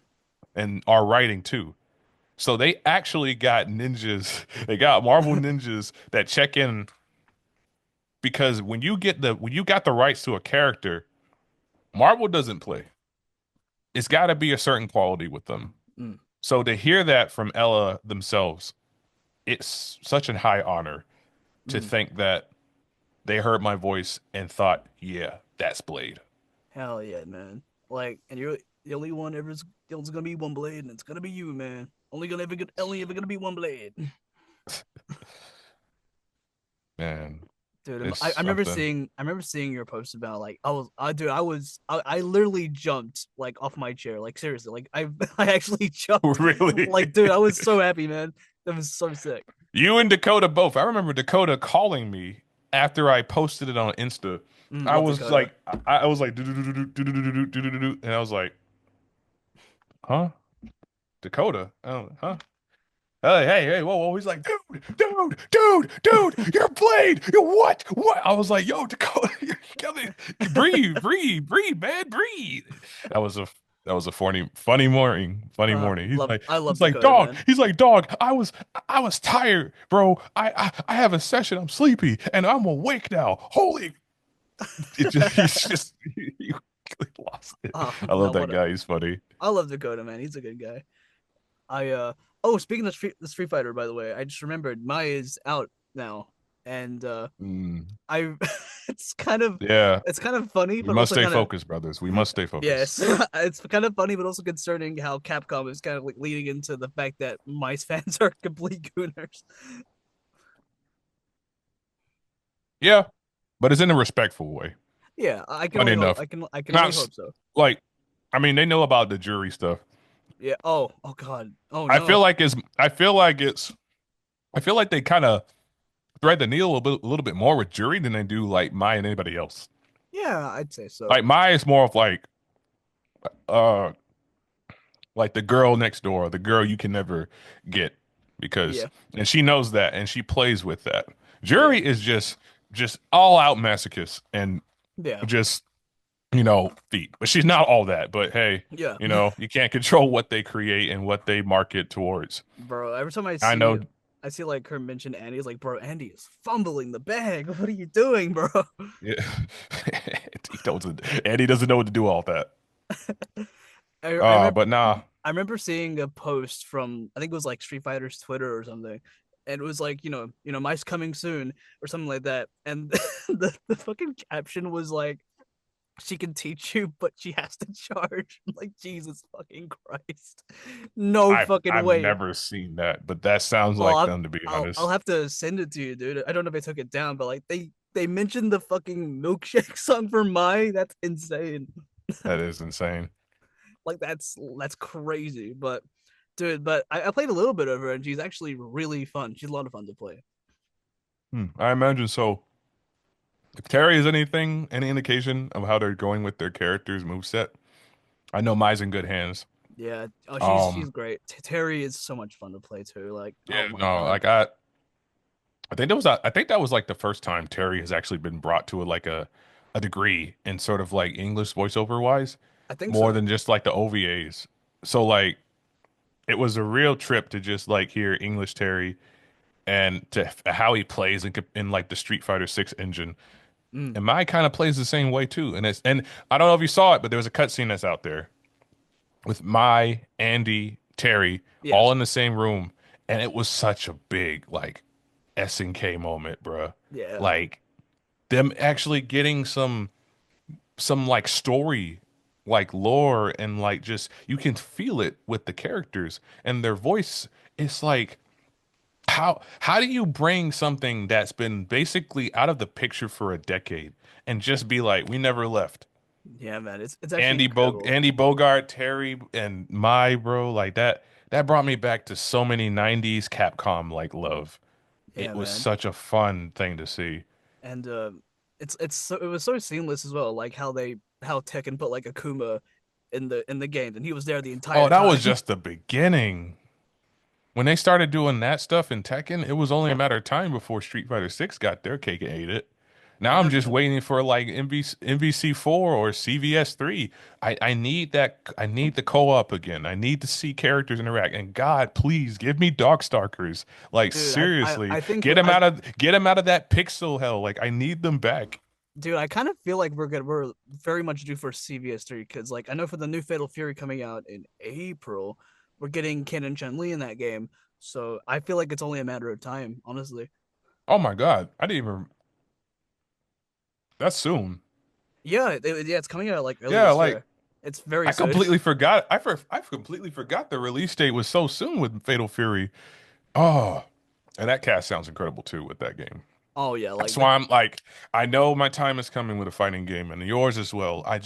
in our writing too. So they actually got ninjas. They got Marvel ninjas that check in, because when you got the rights to a character, Marvel doesn't play. It's got to be a certain quality with them. Mm. So to hear that from Ella themselves, it's such a high honor to Mm. think that they heard my voice and thought, yeah, that's Blade. Hell yeah, man. Like, and you're the only one ever. There's gonna be one Blade, and it's gonna be you, man. Only ever gonna be one Blade. Man, Dude, it's I remember something. seeing your post about like I literally jumped like off my chair, like seriously, like I I actually jumped, Really? like dude, I was so happy, man. That was so sick. You and Dakota both. I remember Dakota calling me after I posted it on Insta. I Love was Dakota. like, I was like, "Do-do-do-do-do-do-do-do-do-do-do," and I was like, huh? Dakota? Oh, huh? Hey, hey, hey, whoa, whoa. He's like, dude, you're Blade. You're what? What? I was like, yo, Dakota, you're coming. Breathe, breathe, breathe, man, breathe. That was a that was a funny morning. Funny morning. He's Love like, I love he's like, Dakota, dog. man. He's like, dog. I was tired, bro. I have a session. I'm sleepy, and I'm awake now. Holy, it just he's just Lost it. Oh, I no, love that what a, guy. He's funny. I love Dakota, man. He's a good guy. I oh, speaking of Street Fighter, by the way, I just remembered Maya is out now, and Mm, I it's kind of yeah, it's kind of funny, we but must also stay kind of focused, brothers. We must stay focused. yes, it's kind of funny, but also concerning how Capcom is kind of like leading into the fact that mice fans are complete gooners. Yeah, but it's in a respectful way. Yeah, I can Funny only hope. enough. I can Not only hope so. like, I mean, they know about the jury stuff. Yeah. Oh. Oh God. Oh I no. feel like it's. I feel like it's. I feel like they kind of thread the needle a little bit more with jury than they do like Maya and anybody else. Yeah, I'd say so. Like Maya is more of uh, like the girl next door, the girl you can never get because, Yeah. and she knows that and she plays with that. Yeah. Jury is just all out masochist and Yeah. just feet. But she's not all that. But hey, Yeah. you can't control what they create and what they market towards. Bro, every time I know. I see like her mention Andy, it's like, bro, Andy is fumbling the bag. What are you doing, bro? Yeah. Eddie doesn't know what to do all that. I remember But nah. I remember seeing a post from I think it was like Street Fighter's Twitter or something. And it was like, mice coming soon or something like that. And the fucking caption was like, she can teach you, but she has to charge. I'm like, Jesus fucking Christ. No fucking I've way. never seen that, but that sounds Oh, like them to be I'll honest. have to send it to you, dude. I don't know if I took it down, but like they mentioned the fucking milkshake song for Mai. That's insane. That is insane. Like that's crazy. But dude, I played a little bit of her and she's actually really fun. She's a lot of fun to play. I imagine so. If Terry is any indication of how they're going with their characters' moveset, I know Mai's in good hands. Yeah. Oh, she's Um, great. Terry is so much fun to play too. Like, oh yeah, my no, god. like I think that was like the first time Terry has actually been brought to a degree in sort of like English voiceover wise, I think more so. than just like the OVAs. So like it was a real trip to just like hear English Terry and to how he plays in like the Street Fighter 6 engine. Mm, And Mai kind of plays the same way too. And I don't know if you saw it, but there was a cutscene that's out there with Mai, Andy, Terry yeah. all in the same room, and it was such a big like SNK moment, bruh. Yeah. Like them actually getting some like story, like lore, and like just you can feel it with the characters and their voice. It's like how do you bring something that's been basically out of the picture for a decade and just be like, we never left? Yeah, man. It's actually incredible. Andy Bogart, Terry, and my bro, like that brought me back to so many 90s Capcom like love. Yeah, It was man. such a fun thing to see. And it was so seamless as well, like how Tekken put like Akuma in the game, and he was there the Oh, entire that was time. just the beginning. When they started doing that stuff in Tekken, it was only a matter of time before Street Fighter 6 got their cake and ate it. Now Yeah, I'm just man. waiting for like MVC 4 or CVS 3. I need that. I need the co-op again. I need to see characters interact. And God, please give me Darkstalkers. Like Dude, seriously, I think I get them out of that pixel hell. Like I need them back. dude, I kind of feel like we're very much due for CVS3 because like I know for the new Fatal Fury coming out in April, we're getting Ken and Chun Li in that game. So I feel like it's only a matter of time, honestly. Oh my God, I didn't even. That's soon. Yeah, yeah, it's coming out like early Yeah, this like year. It's very soon. I completely forgot the release date was so soon with Fatal Fury. Oh, and that cast sounds incredible too with that game. Oh yeah, like That's the why I'm like, I know my time is coming with a fighting game and yours as well. oh,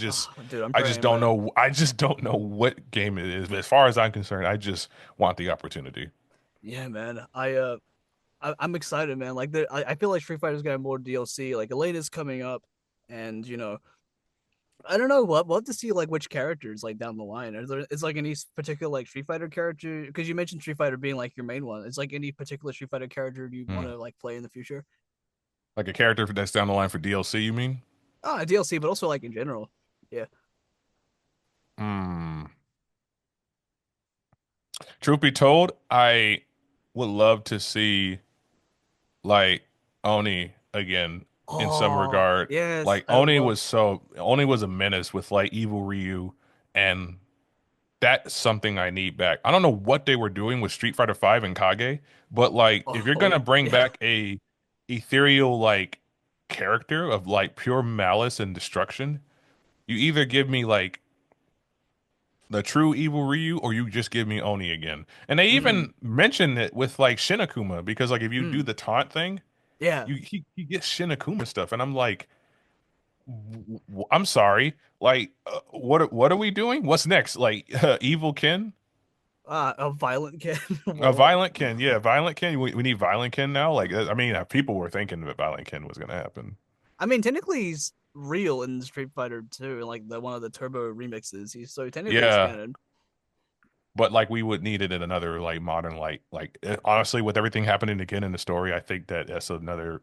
dude, I'm I just praying, don't man. know. I just don't know what game it is. But as far as I'm concerned, I just want the opportunity. Yeah, man. I'm excited, man. Like I feel like Street Fighter's got more DLC. Like Elite is coming up, and I don't know. We'll have to see like which characters like down the line. Is like any particular like Street Fighter character? Because you mentioned Street Fighter being like your main one. Is like any particular Street Fighter character you want Hmm. to like play in the future? Like a character that's down the line for DLC, you mean? Ah, DLC, but also like in general. Yeah. Hmm. Truth be told, I would love to see like Oni again. in some Oh, regard. yes, Like I love. Oni was a menace with like evil Ryu, and that's something I need back. I don't know what they were doing with Street Fighter V and Kage, but like if you're Oh, gonna bring yeah. back a ethereal like character of like pure malice and destruction, you either give me like the true evil Ryu or you just give me Oni again. And they Mm, even mentioned it with like Shinakuma because like if you do mm, the taunt thing, yeah. he gets Shinakuma stuff, and I'm like, I'm sorry, like what are we doing? What's next? Like Evil Ken, A violent kid. a Whoa. Violent Ken, yeah, Violent Ken. We need Violent Ken now. Like I mean, people were thinking that Violent Ken was gonna happen. I mean, technically he's real in Street Fighter 2, like the one of the Turbo remixes. He's so technically he's Yeah, canon. but like we would need it in another like modern honestly with everything happening again in the story, I think that that's another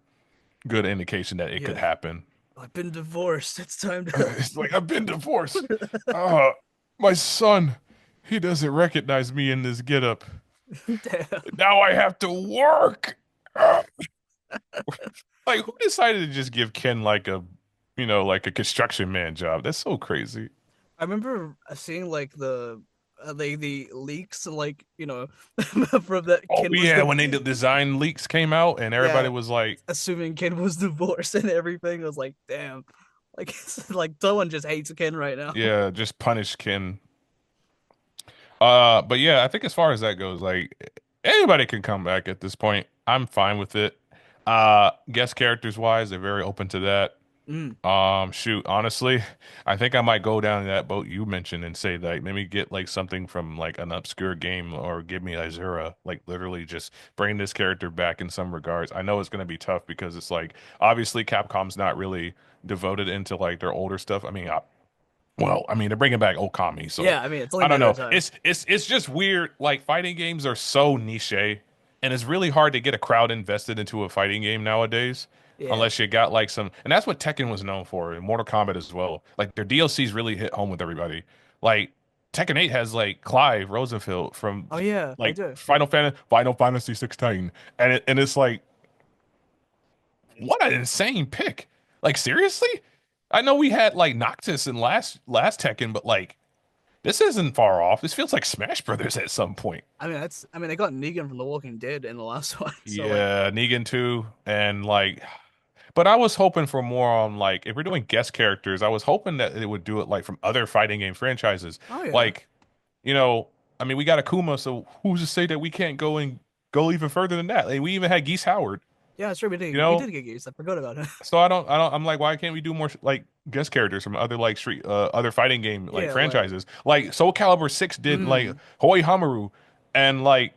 good indication that it could Yeah. happen. I've been divorced. It's time to. It's like I've been divorced. Uh, my son, he doesn't recognize me in this getup. Damn. Now I have to work. Uh, like who decided to just give Ken like a, like a construction man job? That's so crazy. I remember seeing like the leaks, like from that Oh Ken was yeah, the when they the design leaks came out and everybody yeah, was like, assuming Ken was divorced and everything. I was like, damn, like like someone just hates Ken right now. yeah, just punish Ken. But yeah, I think as far as that goes, like anybody can come back at this point. I'm fine with it. Guest characters wise, they're very open to that. Mm, Shoot, honestly, I think I might go down that boat you mentioned and say like maybe get like something from like an obscure game or give me Azura, like literally just bring this character back in some regards. I know it's gonna be tough because it's like obviously Capcom's not really devoted into like their older stuff. I mean, I mean, they're bringing back Okami, so yeah, I mean it's only a I don't matter know. of time. It's just weird. Like fighting games are so niche, and it's really hard to get a crowd invested into a fighting game nowadays, Yeah. unless you got like some. And that's what Tekken was known for, and Mortal Kombat as well. Like their DLCs really hit home with everybody. Like Tekken 8 has like Clive Rosenfield from Oh yeah, they like do. Final Fantasy 16, and it's like what an insane pick. Like seriously, I know we had like Noctis in last Tekken, but like. This isn't far off. This feels like Smash Brothers at some point. I mean they got Negan from The Walking Dead in the last one, so like Yeah, Negan too, and like, but I was hoping for more on like if we're doing guest characters, I was hoping that it would do it like from other fighting game franchises. oh yeah. Like, you know, I mean, we got Akuma, so who's to say that we can't go even further than that? Like, we even had Geese Howard, Yeah, sure you we know. did get geese. I forgot about it. So I'm like, why can't we do more like guest characters from other like other fighting game like Yeah, like franchises? Like Soul Calibur 6 did like mm, Hoi Hamaru, and like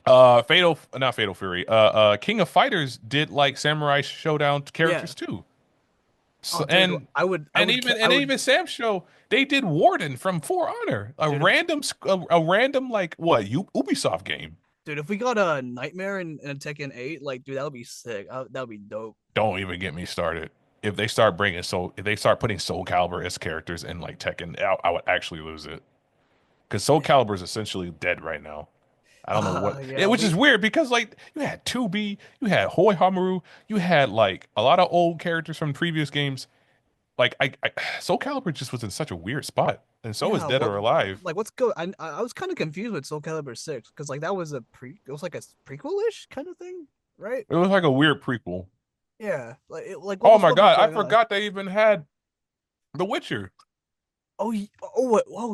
Fatal, not Fatal Fury. King of Fighters did like Samurai Showdown yeah. characters too. So, Oh dude, I and would even Sam's show, they did Warden from For Honor, dude if a random like what Ubisoft game. dude if we got a nightmare in a Tekken 8, like dude, that would be sick. That would be dope. Don't even get me started. If they start putting Soul Calibur as characters in like Tekken, I would actually lose it because Soul Calibur is essentially dead right now. I don't know Yeah, which is we weird because like you had 2B, you had Hoi Hamaru, you had like a lot of old characters from previous games. Like Soul Calibur just was in such a weird spot, and so is yeah, Dead or Alive. what's go I was kind of confused with Soul Calibur 6 because like that was it was like a prequel-ish kind of thing, right? It was like a weird prequel. Yeah, like Oh my what was God, I going on? forgot they even had The Witcher. Oh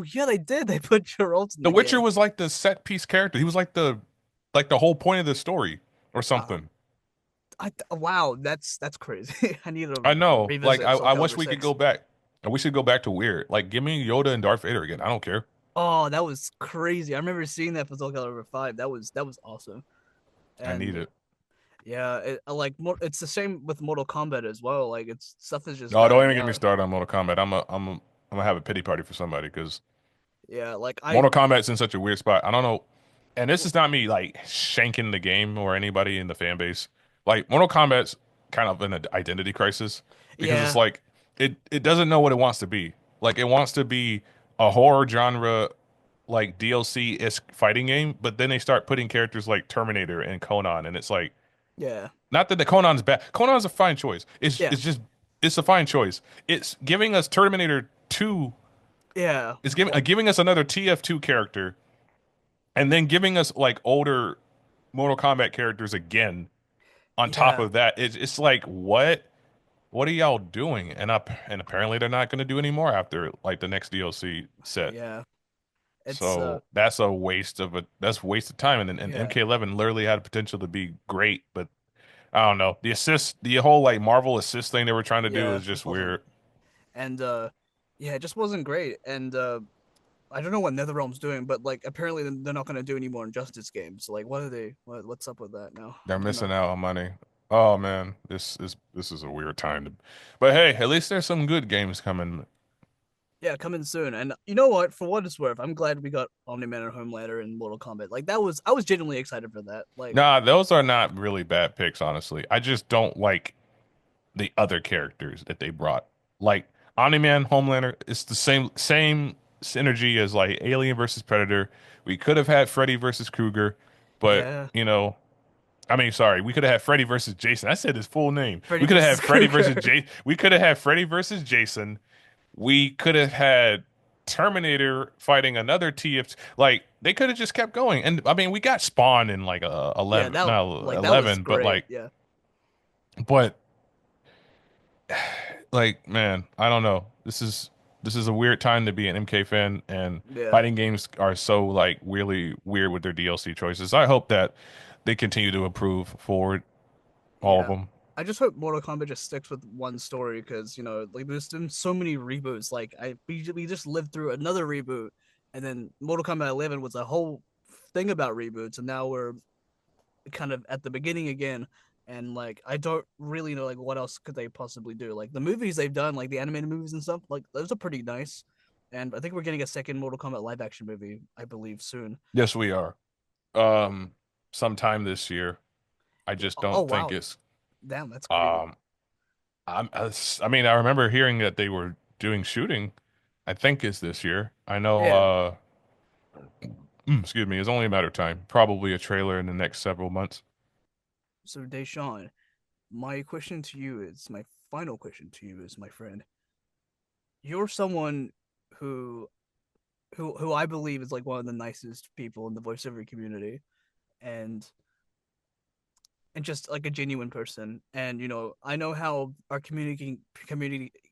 yeah, they did. They put Geralt in The the Witcher game. was like the set piece character. He was like the whole point of the story or Uh, something. wow, that's crazy. I need to I know. Like revisit Soul I wish Calibur we could 6. go back. I wish we could go back to weird. Like give me Yoda and Darth Vader again. I don't care. Oh, that was crazy. I remember seeing that for Soul Calibur 5. That was awesome. I need And it. yeah, it's the same with Mortal Kombat as well. Like it's stuff that's just No, don't dying even get me out. started on Mortal Kombat. I'm gonna have a pity party for somebody because Yeah, like I Mortal Kombat's in such a weird spot. I don't know. And this is not me like shanking the game or anybody in the fan base. Like Mortal Kombat's kind of in an identity crisis because it's yeah, like it doesn't know what it wants to be. Like it wants to be a horror genre like DLC-esque fighting game, but then they start putting characters like Terminator and Conan, and it's like Yeah. Not that the Conan's bad. Conan's a fine choice. Yeah. It's a fine choice. It's giving us Terminator 2. Yeah. It's Well, giving us another TF2 character, and then giving us like older Mortal Kombat characters again on top yeah. of that. It's like what are y'all doing? And apparently they're not going to do any more after like the next DLC set. Yeah. It's So that's a waste of that's a waste of time. And yeah. MK11 literally had potential to be great, but I don't know. The whole like Marvel assist thing they were trying to do Yeah, is just just wasn't. weird. And yeah, it just wasn't great. And I don't know what NetherRealm's doing, but like apparently they're not going to do any more Injustice games. So, like, what are they? What's up with that now? They're I don't missing know. out on money. Oh man, this is a weird time to. But hey, at least there's some good games coming. Yeah, coming soon. And you know what? For what it's worth, I'm glad we got Omni-Man and Homelander in Mortal Kombat. Like that was I was genuinely excited for that. Like, Nah, those are not really bad picks, honestly. I just don't like the other characters that they brought. Like Omni-Man, Homelander, it's the same synergy as like Alien versus Predator. We could have had Freddy versus Krueger, but yeah, I mean, sorry, we could have had Freddy versus Jason. I said his full name. Freddy We could have had versus Freddy versus Krueger. Jason. We could have had Freddy versus Jason. We could have had Terminator fighting another TF. Like they could have just kept going. And I mean, we got Spawn in like Yeah, 11, that no, like that was 11, but great. like, Yeah, but like, man, I don't know. This is a weird time to be an MK fan, and yeah, fighting games are so like really weird with their DLC choices. I hope that they continue to improve forward, all of yeah. them. I just hope Mortal Kombat just sticks with one story because like there's been so many reboots. Like we just lived through another reboot, and then Mortal Kombat 11 was a whole thing about reboots, and now we're kind of at the beginning again. And like I don't really know like what else could they possibly do. Like the movies they've done, like the animated movies and stuff, like those are pretty nice. And I think we're getting a second Mortal Kombat live action movie, I believe, soon. Yes, we are. Um, Sometime this year. I just Oh don't think wow, it's. damn, that's crazy. Um, I mean, I remember hearing that they were doing shooting. I think is this year. I know. Yeah. Excuse me. It's only a matter of time. Probably a trailer in the next several months. So Deshaun, my final question to you is, my friend, you're someone who who I believe is like one of the nicest people in the voiceover community, and just like a genuine person. And I know how our community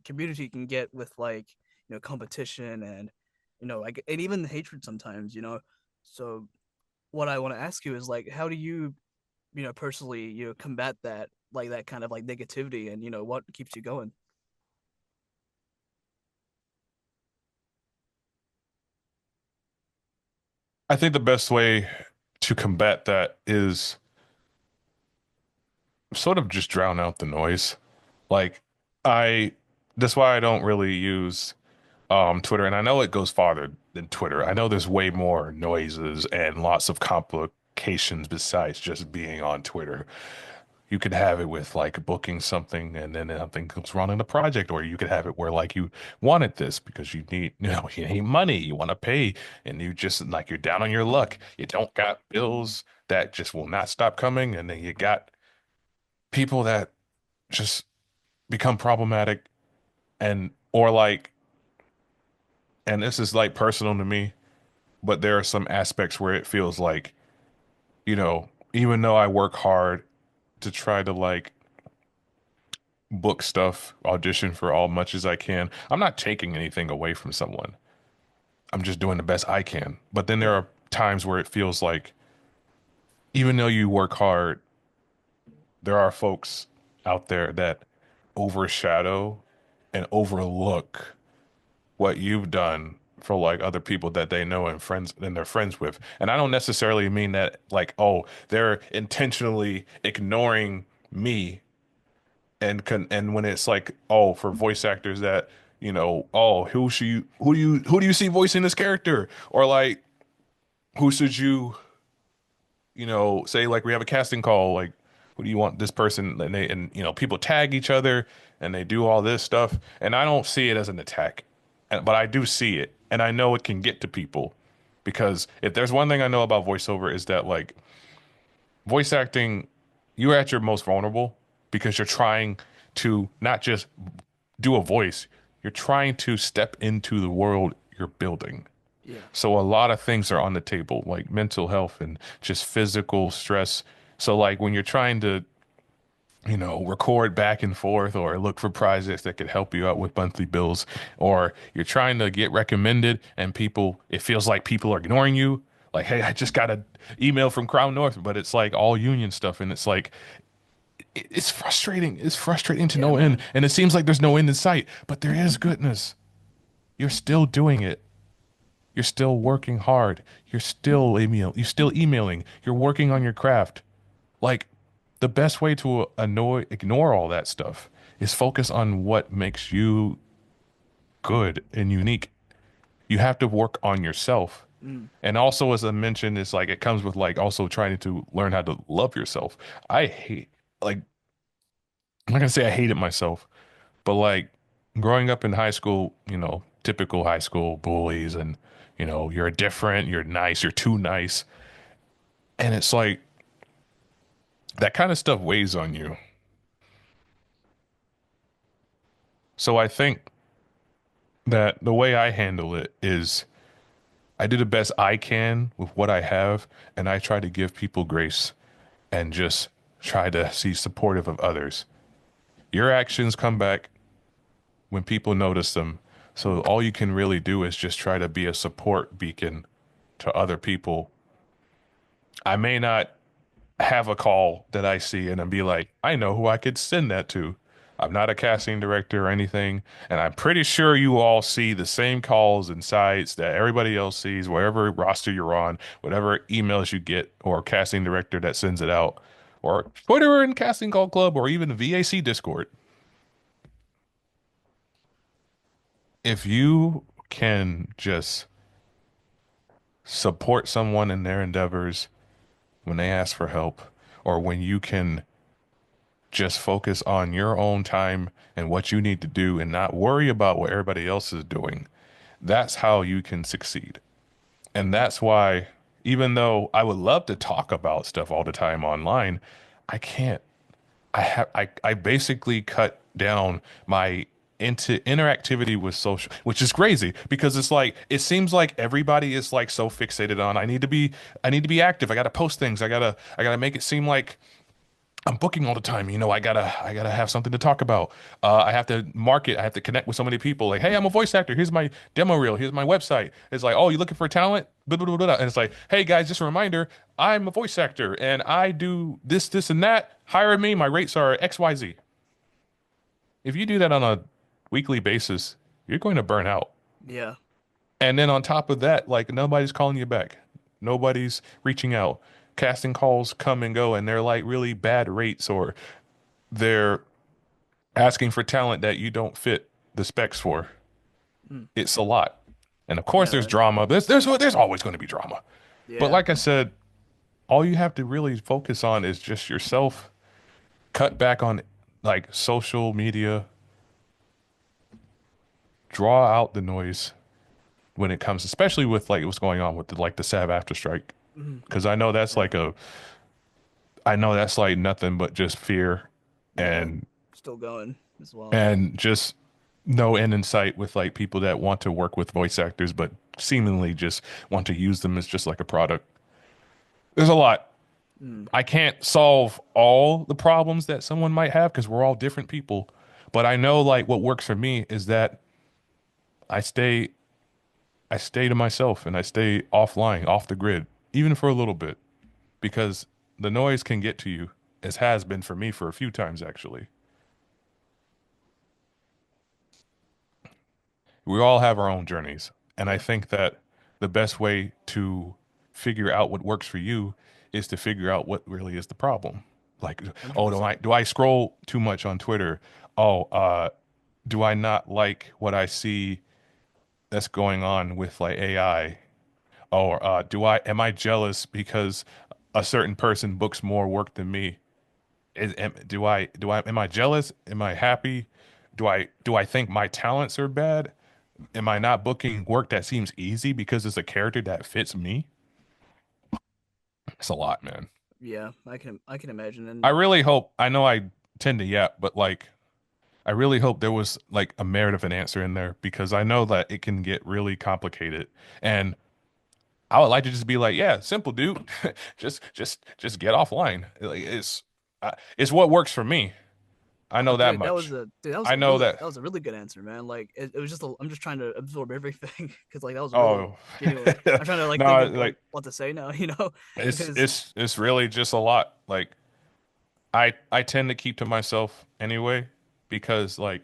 can get with like competition and like and even hatred sometimes. So what I want to ask you is like, how do you personally combat that, like that kind of like negativity, and what keeps you going? I think the best way to combat that is sort of just drown out the noise. Like I that's why I don't really use Twitter, and I know it goes farther than Twitter. I know there's way more noises and lots of complications besides just being on Twitter. You could have it with like booking something and then something comes wrong in the project, or you could have it where like you wanted this because you need money, you want to pay, and you just like you're down on your luck. You don't got bills that just will not stop coming, and then you got people that just become problematic and or like and this is like personal to me, but there are some aspects where it feels like, even though I work hard to try to like book stuff, audition for all much as I can, I'm not taking anything away from someone. I'm just doing the best I can. But then there Yeah. are times where it feels like even though you work hard, there are folks out there that overshadow and overlook what you've done for like other people that they know and they're friends with. And I don't necessarily mean that like, oh, they're intentionally ignoring me and when it's like, oh, for voice actors that, oh, who do you see voicing this character? Or like who should you, say like we have a casting call, like who do you want this person and people tag each other and they do all this stuff and I don't see it as an attack. But I do see it and I know it can get to people because if there's one thing I know about voiceover is that like voice acting you're at your most vulnerable because you're trying to not just do a voice, you're trying to step into the world you're building. Yeah. So a lot of things are on the table, like mental health and just physical stress. So like when you're trying to, record back and forth or look for projects that could help you out with monthly bills, or you're trying to get recommended and it feels like people are ignoring you. Like, hey, I just got an email from Crown North, but it's like all union stuff. And it's like, it's frustrating. It's frustrating to Yeah, no end. man. And it seems like there's no end in sight, but there is goodness. You're still doing it. You're still working hard. You're still emailing. You're working on your craft. Like the best way to ignore all that stuff is focus on what makes you good and unique. You have to work on yourself. Mm. And also, as I mentioned, it's like it comes with like also trying to learn how to love yourself. I hate, like, I'm not gonna say I hated myself, but like growing up in high school, typical high school bullies and, you're different, you're nice, you're too nice. And it's like that kind of stuff weighs on you. So I think that the way I handle it is I do the best I can with what I have, and I try to give people grace and just try to see supportive of others. Your actions come back when people notice them. So Mm. all you can really do is just try to be a support beacon to other people. I may not have a call that I see and then be like, I know who I could send that to. I'm not a casting director or anything, and I'm pretty sure you all see the same calls and sites that everybody else sees, wherever roster you're on, whatever emails you get, or casting director that sends it out, or Twitter and Casting Call Club, or even the VAC Discord. If you can just support someone in their endeavors when they ask for help, or when you can just focus on your own time and what you need to do and not worry about what everybody else is doing. That's how you can succeed. And that's why, even though I would love to talk about stuff all the time online, I can't. I basically cut down my into interactivity with social, which is crazy because it's like it seems like everybody is like so fixated on I need to be active. I gotta post things. I gotta make it seem like I'm booking all the time. I gotta have something to talk about. I have to market. I have to connect with so many people. Like, hey, I'm a voice actor. Here's my demo reel. Here's my website. It's like, oh, you looking for talent? Blah, blah, blah, blah. And it's like, hey guys, just a reminder, I'm a voice actor and I do this, this, and that. Hire me. My rates are XYZ. If you do that on a weekly basis, you're going to burn out. Yeah. And then on top of that, like nobody's calling you back. Nobody's reaching out. Casting calls come and go, and they're like really bad rates, or they're asking for talent that you don't fit the specs for. Mm. It's a lot. And of course Yeah, there's man. drama. There's always going to be drama. But Yeah. like I said, all you have to really focus on is just yourself. Cut back on like social media. Draw out the noise when it comes, especially with like what's going on with the Sav after strike. Mm. Because Yeah. I know that's like nothing but just fear Yeah. and Still going as well. and just no end in sight with like people that want to work with voice actors but seemingly just want to use them as just like a product. There's a lot. Mm. I can't solve all the problems that someone might have because we're all different people. But I know like what works for me is that I stay I stay to myself and I stay offline, off the grid, even for a little bit, because the noise can get to you, as has been for me for a few times actually. We all have our own journeys. And I Yeah. think that the best way to figure out what works for you is to figure out what really is the problem. Like, oh, do 100%. I do I scroll too much on Twitter? Oh, do I not like what I see that's going on with like AI? Or do I am I jealous because a certain person books more work than me? Am I jealous? Am I happy? Do I think my talents are bad? Am I not booking work that seems easy because it's a character that fits me? It's a lot, man. Yeah, I can imagine. I And really hope, I know I tend to yap, but like I really hope there was like a merit of an answer in there because I know that it can get really complicated. And I would like to just be like, yeah, simple, dude. Just get offline. Like it's what works for me. I oh, know that dude, that was much. a dude, that was I a know really that. that was a really good answer, man. Like it was just I'm just trying to absorb everything because like that was really Oh, genuine. I'm trying to like think no, of like what to say now, you know, it's because it's it's really just a lot. Like I tend to keep to myself anyway because like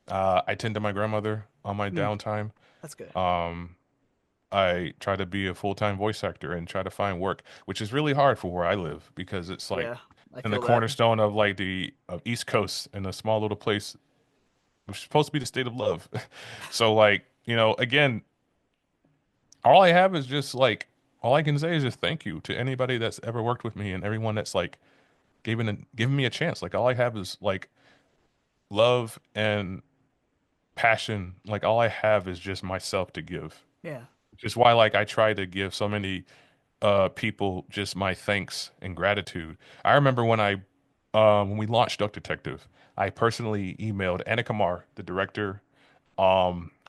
I tend to my grandmother on my mm, downtime. that's good. Um, I try to be a full-time voice actor and try to find work, which is really hard for where I live because it's like Yeah, I in the feel that. cornerstone of like the of East Coast in a small little place, which is supposed to be the state of love. So like, again, all I have is just like all I can say is just thank you to anybody that's ever worked with me and everyone that's like given me a chance. Like all I have is like love and passion. Like all I have is just myself to give. Yeah. Which is why like I try to give so many people just my thanks and gratitude. I remember when we launched Duck Detective, I personally emailed Anna Kamar, the director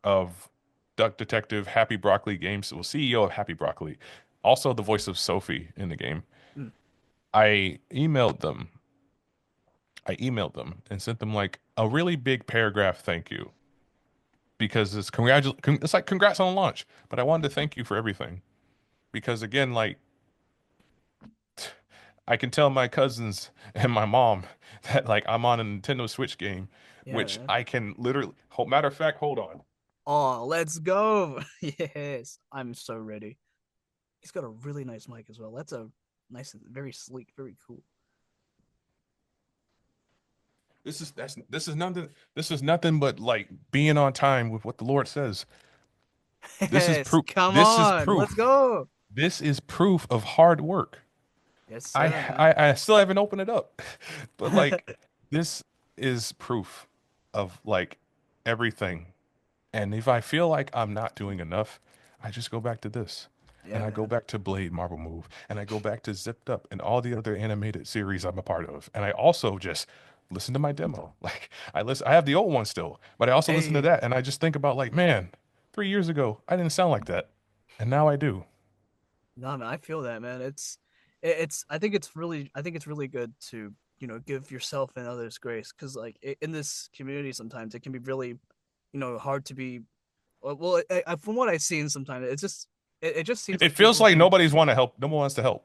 of Duck Detective, Happy Broccoli Games, well, CEO of Happy Broccoli, also the voice of Sophie in the game. Mm. I emailed them. I emailed them and sent them like a really big paragraph thank you because it's like congrats on launch, but I wanted to thank you for everything because again, like I can tell my cousins and my mom that like I'm on a Nintendo Switch game, Yeah, which man. I can literally. Matter of fact, hold on. Oh, let's go. Yes, I'm so ready. He's got a really nice mic as well. That's a nice, very sleek, very cool. This is nothing but like being on time with what the Lord says. This is Yes, proof. come This is on, let's proof. go. This is proof of hard work. Yes, I sir, man. I, I still haven't opened it up, but like this is proof of like everything. And if I feel like I'm not doing enough, I just go back to this. And Yeah, I go man. back to Blade Marble Move. And I go back to Zipped Up and all the other animated series I'm a part of. And I also just listen to my demo. Like I have the old one still, but I also listen to Hey, that and I just think about like, man, 3 years ago I didn't sound like that. And now I do. no, man, I feel that, man. It's. I think it's really good to give yourself and others grace because like in this community sometimes it can be really, hard to be. Well, from what I've seen, sometimes it just seems It like feels people like can. nobody's want to help. No one wants to help.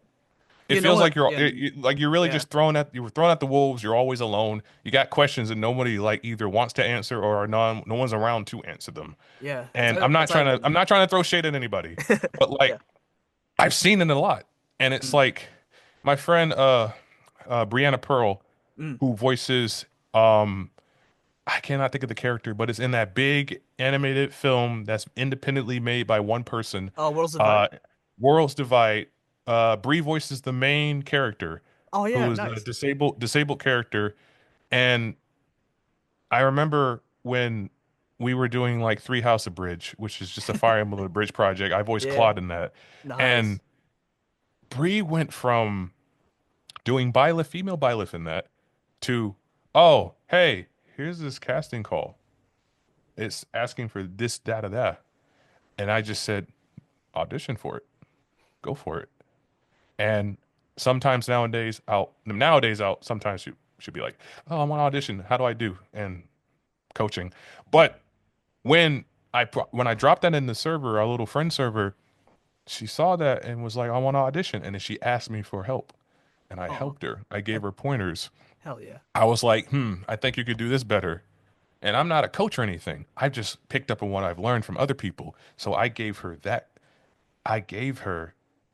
It No feels one. like Yeah, like you're really yeah, just you were thrown at the wolves. You're always alone. You got questions and nobody like either wants to answer or no one's around to answer them. yeah. And That's either I'm not trying to throw shade at anybody, but like yeah. I've seen it a lot. And it's Mm, like my friend Brianna Pearl mm. who voices um I cannot think of the character, but it's in that big animated film that's independently made by one person. Oh, Worlds Divide. Uh Worlds Divide. Bree voices the main character Oh yeah, who is a nice. disabled character. And I remember when we were doing like Three House of Bridge, which is just a Fire Emblem Bridge project. I voiced Yeah, Claude in that. And nice. Bree went from doing female Byleth in that to, oh, hey, here's this casting call. It's asking for this, that, or that. And I just said, audition for it. Go for it. And sometimes sometimes you should be like, oh, I'm on audition. How do I do? And coaching. But when when I dropped that in the server, our little friend server, she saw that and was like, I want to audition. And then she asked me for help. And I Oh, helped her. I gave that, her pointers. hell yeah. I was like, I think you could do this better. And I'm not a coach or anything. I've just picked up on what I've learned from other people. So I gave her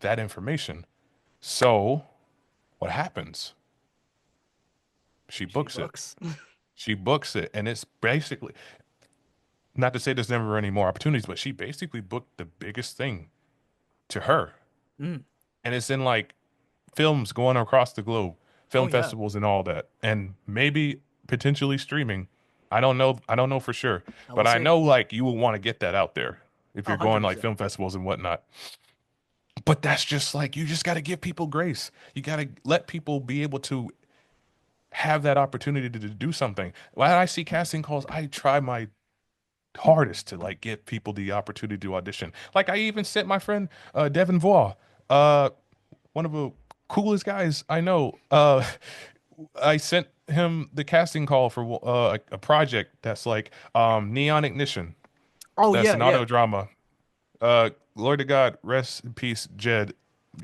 that information. So what happens? She She books it. books. She books it. And it's basically, not to say there's never any more opportunities, but she basically booked the biggest thing to her. Mm. And it's in like films going across the globe, Oh film yeah. festivals and all that. And maybe potentially streaming. I don't know for sure. I will But I see. know like you will want to get that out there if Oh, you're going like 100%. film festivals and whatnot. But that's just like you just got to give people grace. You got to let people be able to have that opportunity to do something. When I see casting calls, I try my hardest to like give people the opportunity to audition. Like I even sent my friend Devin Voix, uh, one of the coolest guys I know. I sent him the casting call for a project that's like Neon Ignition. Oh That's yeah, an yeah. auto drama. Glory to God, rest in peace, Jed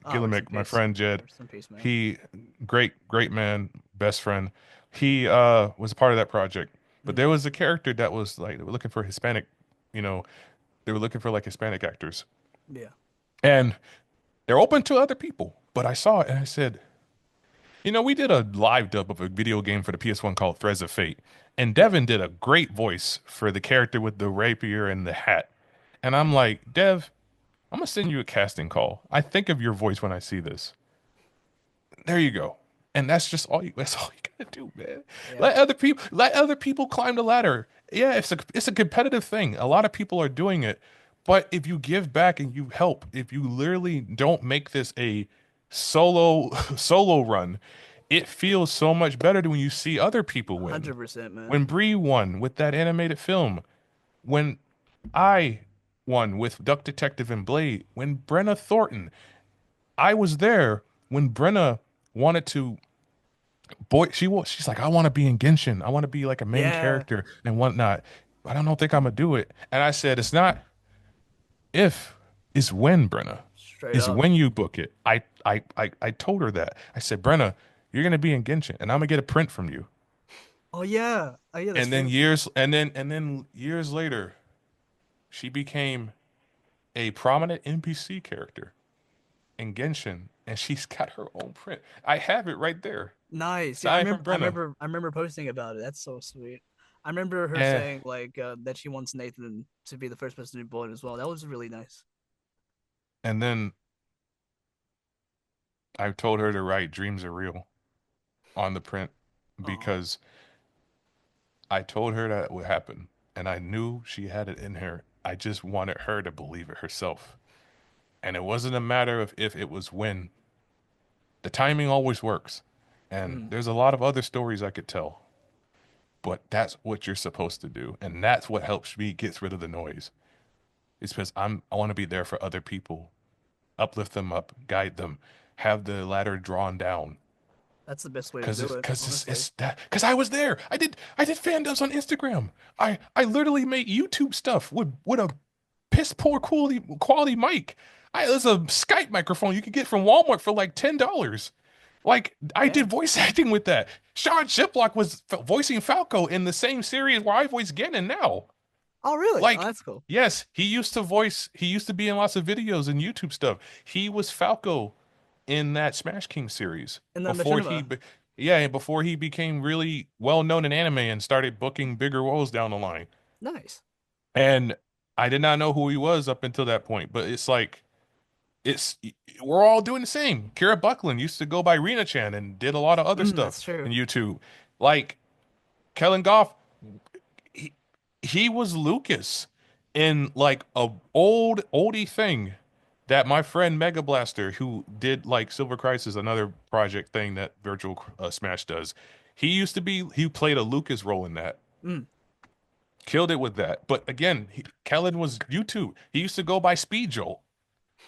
Oh, rest in Gillemick, my peace. friend Jed. Rest in peace, man. He great man, best friend. He was a part of that project. But Mm, there was a character that was like they were looking for Hispanic, you know, they were looking for like Hispanic actors. yeah, And they're open to other people. But I saw it and I said, we did a live dub of a video game for the PS1 called Threads of Fate. And yeah. Devin did a great voice for the character with the rapier and the hat. And I'm like, Dev, I'm gonna send you a casting call. I think of your voice when I see this. There you go. And that's all you gotta do, man. Yeah. Let other people climb the ladder. Yeah, it's a competitive thing. A lot of people are doing it. But if you give back and you help, if you literally don't make this a solo solo run, it feels so much better than when you see other people win. 100%, man. When Bree won with that animated film, when I won with Duck Detective and Blade, when Brenna Thornton, I was there when Brenna wanted to she's like, I want to be in Genshin. I want to be like a main Yeah, character and whatnot. But I don't think I'm gonna do it. And I said, it's not if, it's when, Brenna. straight It's up. when you book it. I told her that. I said, Brenna, you're gonna be in Genshin and I'm gonna get a print from you. Oh yeah. Oh yeah, that's And then true. years later, she became a prominent NPC character in Genshin, and she's got her own print. I have it right there. Nice. Yeah, Signed from Brenna. I remember posting about it. That's so sweet. I remember her And saying like that she wants Nathan to be the first person to be born as well. That was really nice. and then I told her to write Dreams Are Real on the print Oh, because I told her that would happen and I knew she had it in her. I just wanted her to believe it herself. And it wasn't a matter of if, it was when. The timing always works. And mm, there's a lot of other stories I could tell, but that's what you're supposed to do. And that's what helps me get rid of the noise. It's because I want to be there for other people, uplift them up, guide them, have the ladder drawn down. that's the best way to Cause do it's it, cause honestly. it's that cause I was there. I did fan dubs on Instagram. I literally made YouTube stuff with a piss poor quality mic. There's a Skype microphone you could get from Walmart for like $10. Like I Yeah. did voice acting with that. Sean Shiplock was voicing Falco in the same series where I voice Ganon now. Oh really? Oh, Like, that's cool. yes, he used to be in lots of videos and YouTube stuff. He was Falco in that Smash King series And then before he, machinima. be yeah, and before he became really well known in anime and started booking bigger roles down the line. Nice. And I did not know who he was up until that point, but it's like, it's we're all doing the same. Kira Buckland used to go by Rena Chan and did a lot of other Mm, stuff that's true. in YouTube. Like Kellen Goff, he, he was Lucas in like a oldie thing that my friend Mega Blaster, who did like Silver Crisis, another project thing that Virtual Smash does, he played a Lucas role in that. Mm, Killed it with that. But again, Kellen was YouTube. He used to go by Speed Joel.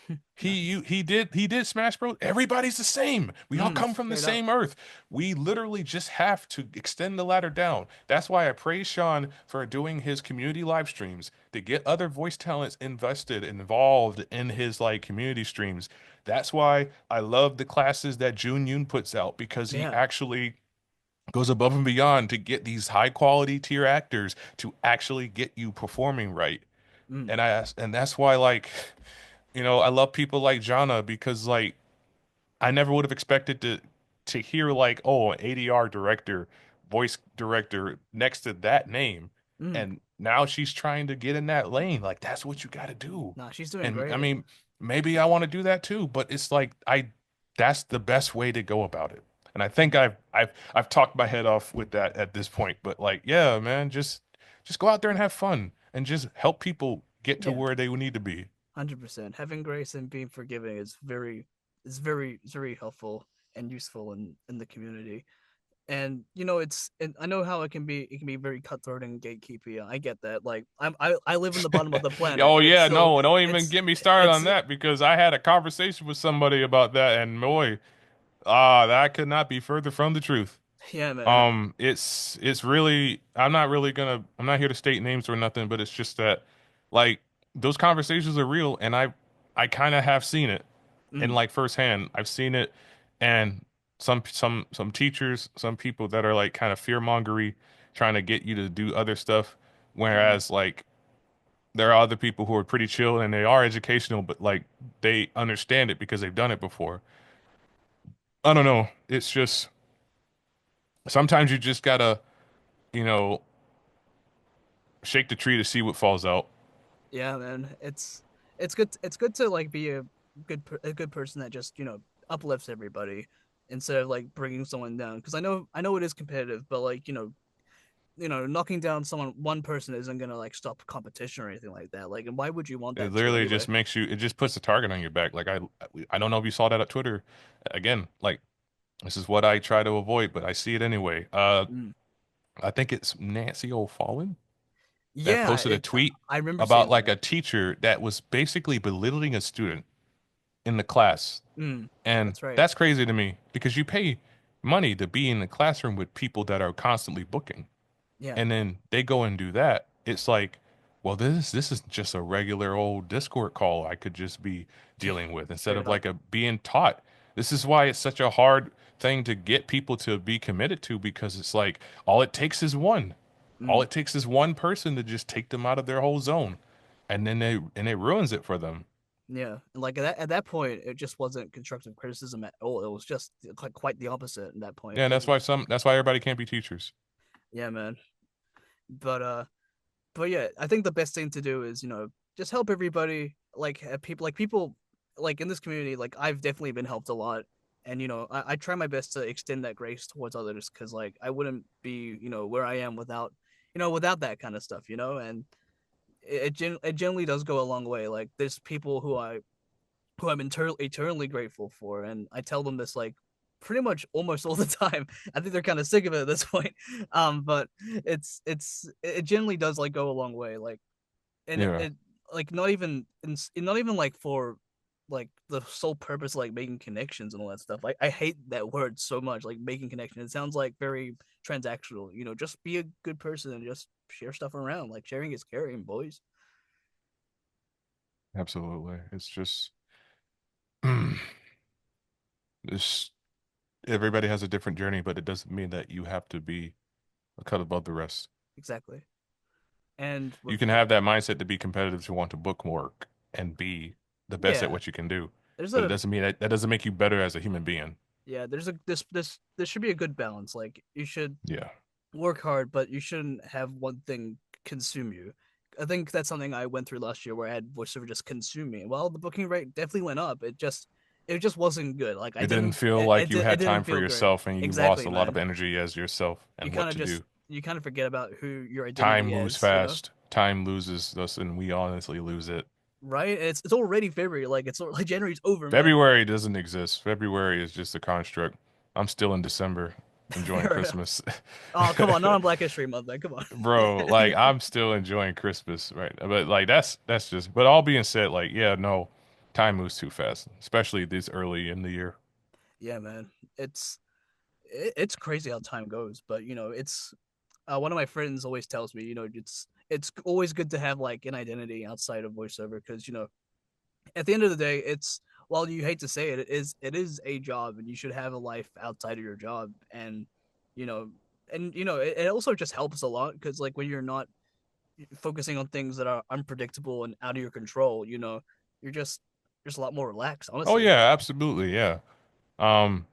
nice. He did Smash Bros. Everybody's the same. We all Mm, come from the straight up. same earth. We literally just have to extend the ladder down. That's why I praise Sean for doing his community live streams to get other voice talents invested and involved in his like community streams. That's why I love the classes that Jun Yoon puts out because he Yeah. actually goes above and beyond to get these high quality tier actors to actually get you performing right. Mm, And that's why like I love people like Jana because like I never would have expected to hear like, oh, an ADR director, voice director next to that name. mm. And now she's trying to get in that lane. Like that's what you got to do. Nah, she's doing And I great. mean, maybe I want to do that too, but it's like that's the best way to go about it. And I think I've talked my head off with that at this point, but like, yeah, man, just go out there and have fun and just help people get to Yeah. where they need to be. 100%. Having grace and being forgiving is very helpful and useful in the community. And and I know how it can be very cutthroat and gatekeepy. I get that. Like I live in the bottom of the planet. Oh It's yeah, still no, don't even it's get me started it's on that because I had a conversation with somebody about that, and boy, that could not be further from the truth. yeah, man. It's really I'm not here to state names or nothing, but it's just that like those conversations are real, and I kind of have seen it in Mm, like firsthand. I've seen it, and some teachers, some people that are like kind of fear mongery, trying to get you to do other stuff, mm, whereas like there are other people who are pretty chill and they are educational, but like they understand it because they've done it before. I don't know. It's just sometimes you just gotta, you know, shake the tree to see what falls out. yeah, man. It's good to like be a a good person that just uplifts everybody instead of like bringing someone down. Because I know it is competitive, but like knocking down someone one person isn't gonna like stop competition or anything like that. Like, and why would you want It that to literally anyway? just makes you, it just puts a target on your back. Like I don't know if you saw that at Twitter. Again, like this is what I try to avoid, but I see it anyway. Mm. I think it's Nancy O'Fallon that Yeah, posted a tweet I remember about seeing like that. a teacher that was basically belittling a student in the class. Mm. And That's right. that's crazy to me because you pay money to be in the classroom with people that are constantly booking. Yeah. And then they go and do that. It's like, well, this is just a regular old Discord call I could just be dealing with instead Straight of up. like a being taught. This is why it's such a hard thing to get people to be committed to because it's like all it takes is one. All Mm. it takes is one person to just take them out of their whole zone. And then it ruins it for them. Yeah. And like at that point, it just wasn't constructive criticism at all. It was just quite the opposite at that point. Yeah, and Because that's why everybody can't be teachers. yeah, man. But but yeah, I think the best thing to do is just help everybody. Like have people like in this community. Like I've definitely been helped a lot, and I try my best to extend that grace towards others because like I wouldn't be where I am without without that kind of stuff. And it generally does go a long way. Like there's people who I'm eternally grateful for, and I tell them this like pretty much almost all the time. I think they're kind of sick of it at this point. But it generally does like go a long way. Like and Yeah, it like not even like for like the sole purpose of, like making connections and all that stuff. Like I hate that word so much. Like making connections, it sounds like very transactional. Just be a good person and just share stuff around. Like sharing is caring, boys. absolutely. It's just this everybody has a different journey, but it doesn't mean that you have to be a cut above the rest. Exactly. And You with can have that mindset to be competitive to want to book more and be the best at yeah, what you can do, there's but it a doesn't mean that doesn't make you better as a human being. yeah, there's a this should be a good balance. Like you should Yeah. work hard, but you shouldn't have one thing consume you. I think that's something I went through last year where I had voiceover just consume me. Well, the booking rate definitely went up. It just wasn't good. Like It didn't feel like you it had didn't time for feel great. yourself and you lost Exactly, a lot of man. energy as yourself You and kind what of to just do. you kind of forget about who your Time identity moves is. fast. Time loses us and we honestly lose it. Right? It's already February. Like it's like January's over, man. February doesn't exist. February is just a construct. I'm still in December enjoying Fair enough. Christmas. Oh, come on, not on Black History Month, man. Come on. Bro, like I'm still enjoying Christmas, right? But like that's just but all being said, like, yeah, no, time moves too fast, especially this early in the year. Yeah, man. It's it's crazy how time goes, but it's one of my friends always tells me, it's always good to have like an identity outside of voiceover because at the end of the day, it's while you hate to say it, it is a job, and you should have a life outside of your job, and you know, it also just helps a lot because like when you're not focusing on things that are unpredictable and out of your control, you're just a lot more relaxed, Oh honestly. yeah, absolutely, yeah. Um,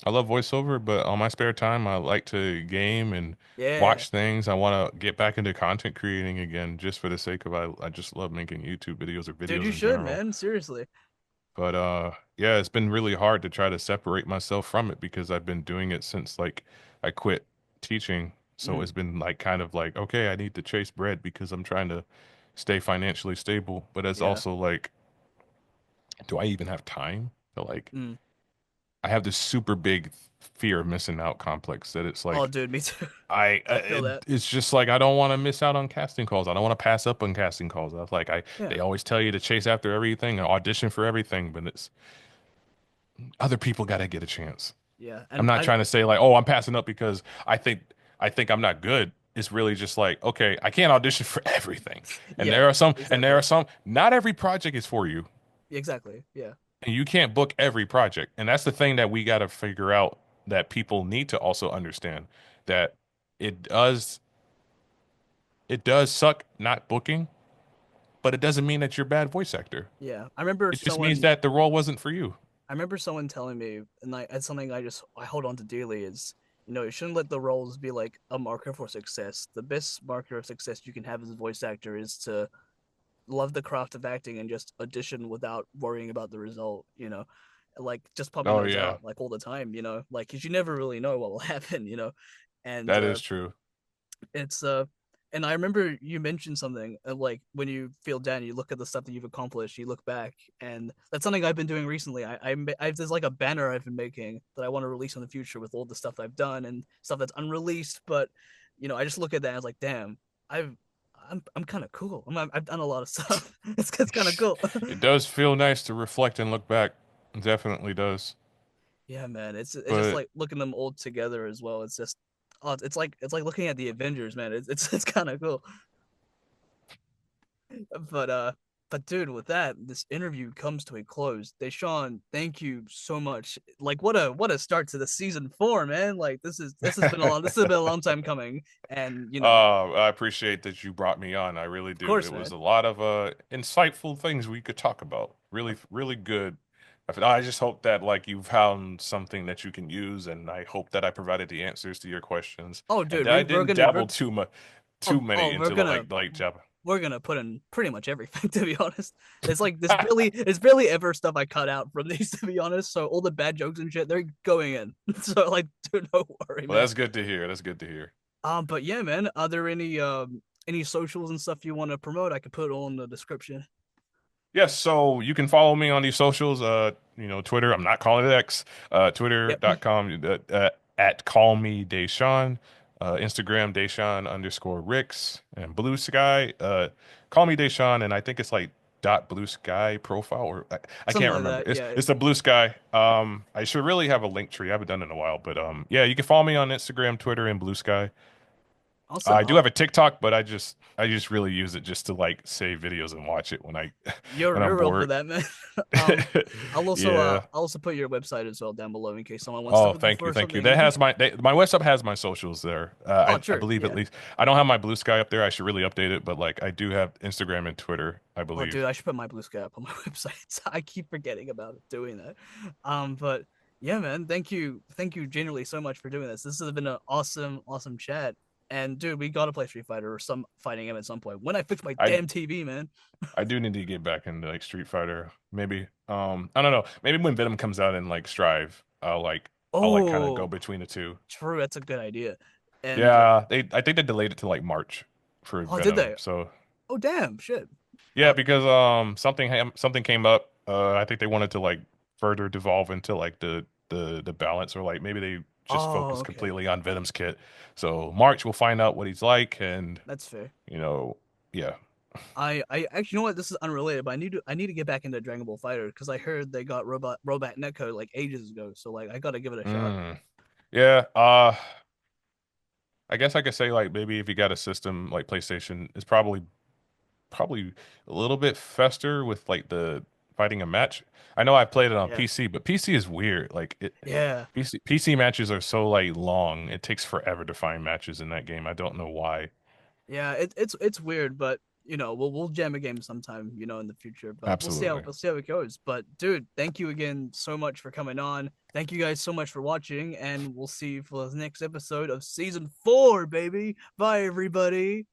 I love voiceover, but on my spare time, I like to game and Yeah, watch things. I want to get back into content creating again, just for the sake of I just love making YouTube videos or dude, videos you in should, general. man. Seriously. But yeah, it's been really hard to try to separate myself from it because I've been doing it since like I quit teaching. So Mm, it's been like kind of like, okay, I need to chase bread because I'm trying to stay financially stable. But it's yeah. also like do I even have time to like Mm. I have this super big fear of missing out complex that it's Oh, like dude, me too. I I feel that. it's just like I don't want to miss out on casting calls. I don't want to pass up on casting calls. I was like I Yeah, they always tell you to chase after everything and audition for everything, but it's other people got to get a chance. yeah, I'm and not I trying to say like, "Oh, I'm passing up because I think I'm not good." It's really just like, "Okay, I can't audition for everything." yeah, And there are exactly. some not every project is for you. Exactly. Yeah. And you can't book every project. And that's the thing that we got to figure out that people need to also understand that it does it does suck not booking, but it doesn't mean that you're a bad voice actor. Yeah. It just means that the role wasn't for you. I remember someone telling me, and like it's something I hold on to dearly is, you shouldn't let the roles be like a marker for success. The best marker of success you can have as a voice actor is to love the craft of acting and just audition without worrying about the result. Like just pop your Oh nose yeah, out like all the time. Like cuz you never really know what will happen. And that is true. it's and I remember you mentioned something like when you feel down, you look at the stuff that you've accomplished, you look back, and that's something I've been doing recently. There's like a banner I've been making that I want to release in the future with all the stuff I've done and stuff that's unreleased. But I just look at that and I was like, damn, I'm kind of cool. I've done a lot of stuff. It's kind of cool. It does feel nice to reflect and look back. It definitely does. Yeah, man. It's just But like looking them all together as well. It's just it's like looking at the Avengers, man. It's kind of cool. But but dude, with that, this interview comes to a close. Deshawn, thank you so much. Like what a start to the season 4, man. Like this has been a long time coming. And I appreciate that you brought me on. I really of do. course, It was man. a lot of insightful things we could talk about. Really, really good. I just hope that like you found something that you can use, and I hope that I provided the answers to your questions, Oh, and dude, that I didn't dabble too many we're into gonna like Java. we're gonna put in pretty much everything, to be honest. It's like there's barely ever stuff I cut out from these, to be honest. So all the bad jokes and shit, they're going in. So like, dude, don't worry, Well, man. that's good to hear. That's good to hear. But yeah, man, are there any socials and stuff you want to promote? I could put all in the description. Yes, so you can follow me on these socials. Twitter. I'm not calling it X. Yep. Twitter.com at call me Deshawn. Instagram Deshawn_Ricks and Blue Sky. Call me Deshawn, and I think it's like dot Blue Sky profile or I Something can't like remember. that. It's Yeah. it's a Blue Sky. I should really have a link tree. I haven't done it in a while, but yeah, you can follow me on Instagram, Twitter, and Blue Sky. Awesome. I do have a TikTok, but I just really use it just to like save videos and watch it when I You're when I'm you're real for bored. that, man. um, Yeah. I'll also put your website as well down below in case someone wants to Oh, book you thank you, for thank you. something in That the has future. my website has my socials there. Oh, I true. believe at Yeah. least I don't have my Blue Sky up there. I should really update it, but like I do have Instagram and Twitter, I Oh, dude, believe. I should put my blue sky up on my website. I keep forgetting about doing that. But yeah, man, thank you genuinely so much for doing this. This has been an awesome, awesome chat. And dude, we gotta play Street Fighter or some fighting game at some point. When I fix my I damn TV, man. I do need to get back into like Street Fighter. Maybe I don't know. Maybe when Venom comes out in like Strive, I'll like kind of go Oh, between the two. true. That's a good idea. And Yeah, I think they delayed it to like March for oh, did Venom. they? So Oh, damn, shit. yeah, Uh, because something came up. I think they wanted to like further devolve into like the balance, or like maybe they just oh, focus okay. completely on Venom's kit. So March we'll find out what he's like, and That's fair. you know, yeah. I actually, you know what? This is unrelated, but I need to get back into Dragon Ball Fighter because I heard they got Robot Netcode like ages ago. So like, I gotta give it a shot. Mm. Yeah, I guess I could say like maybe if you got a system like PlayStation, it's probably a little bit faster with like the fighting a match. I know I played it on Yeah, PC, but PC is weird. Like yeah, PC matches are so like long. It takes forever to find matches in that game. I don't know why. yeah. It's weird, but we'll jam a game sometime, in the future. But we'll see how Absolutely. we'll see how it goes. But dude, thank you again so much for coming on. Thank you guys so much for watching, and we'll see you for the next episode of season 4, baby. Bye, everybody.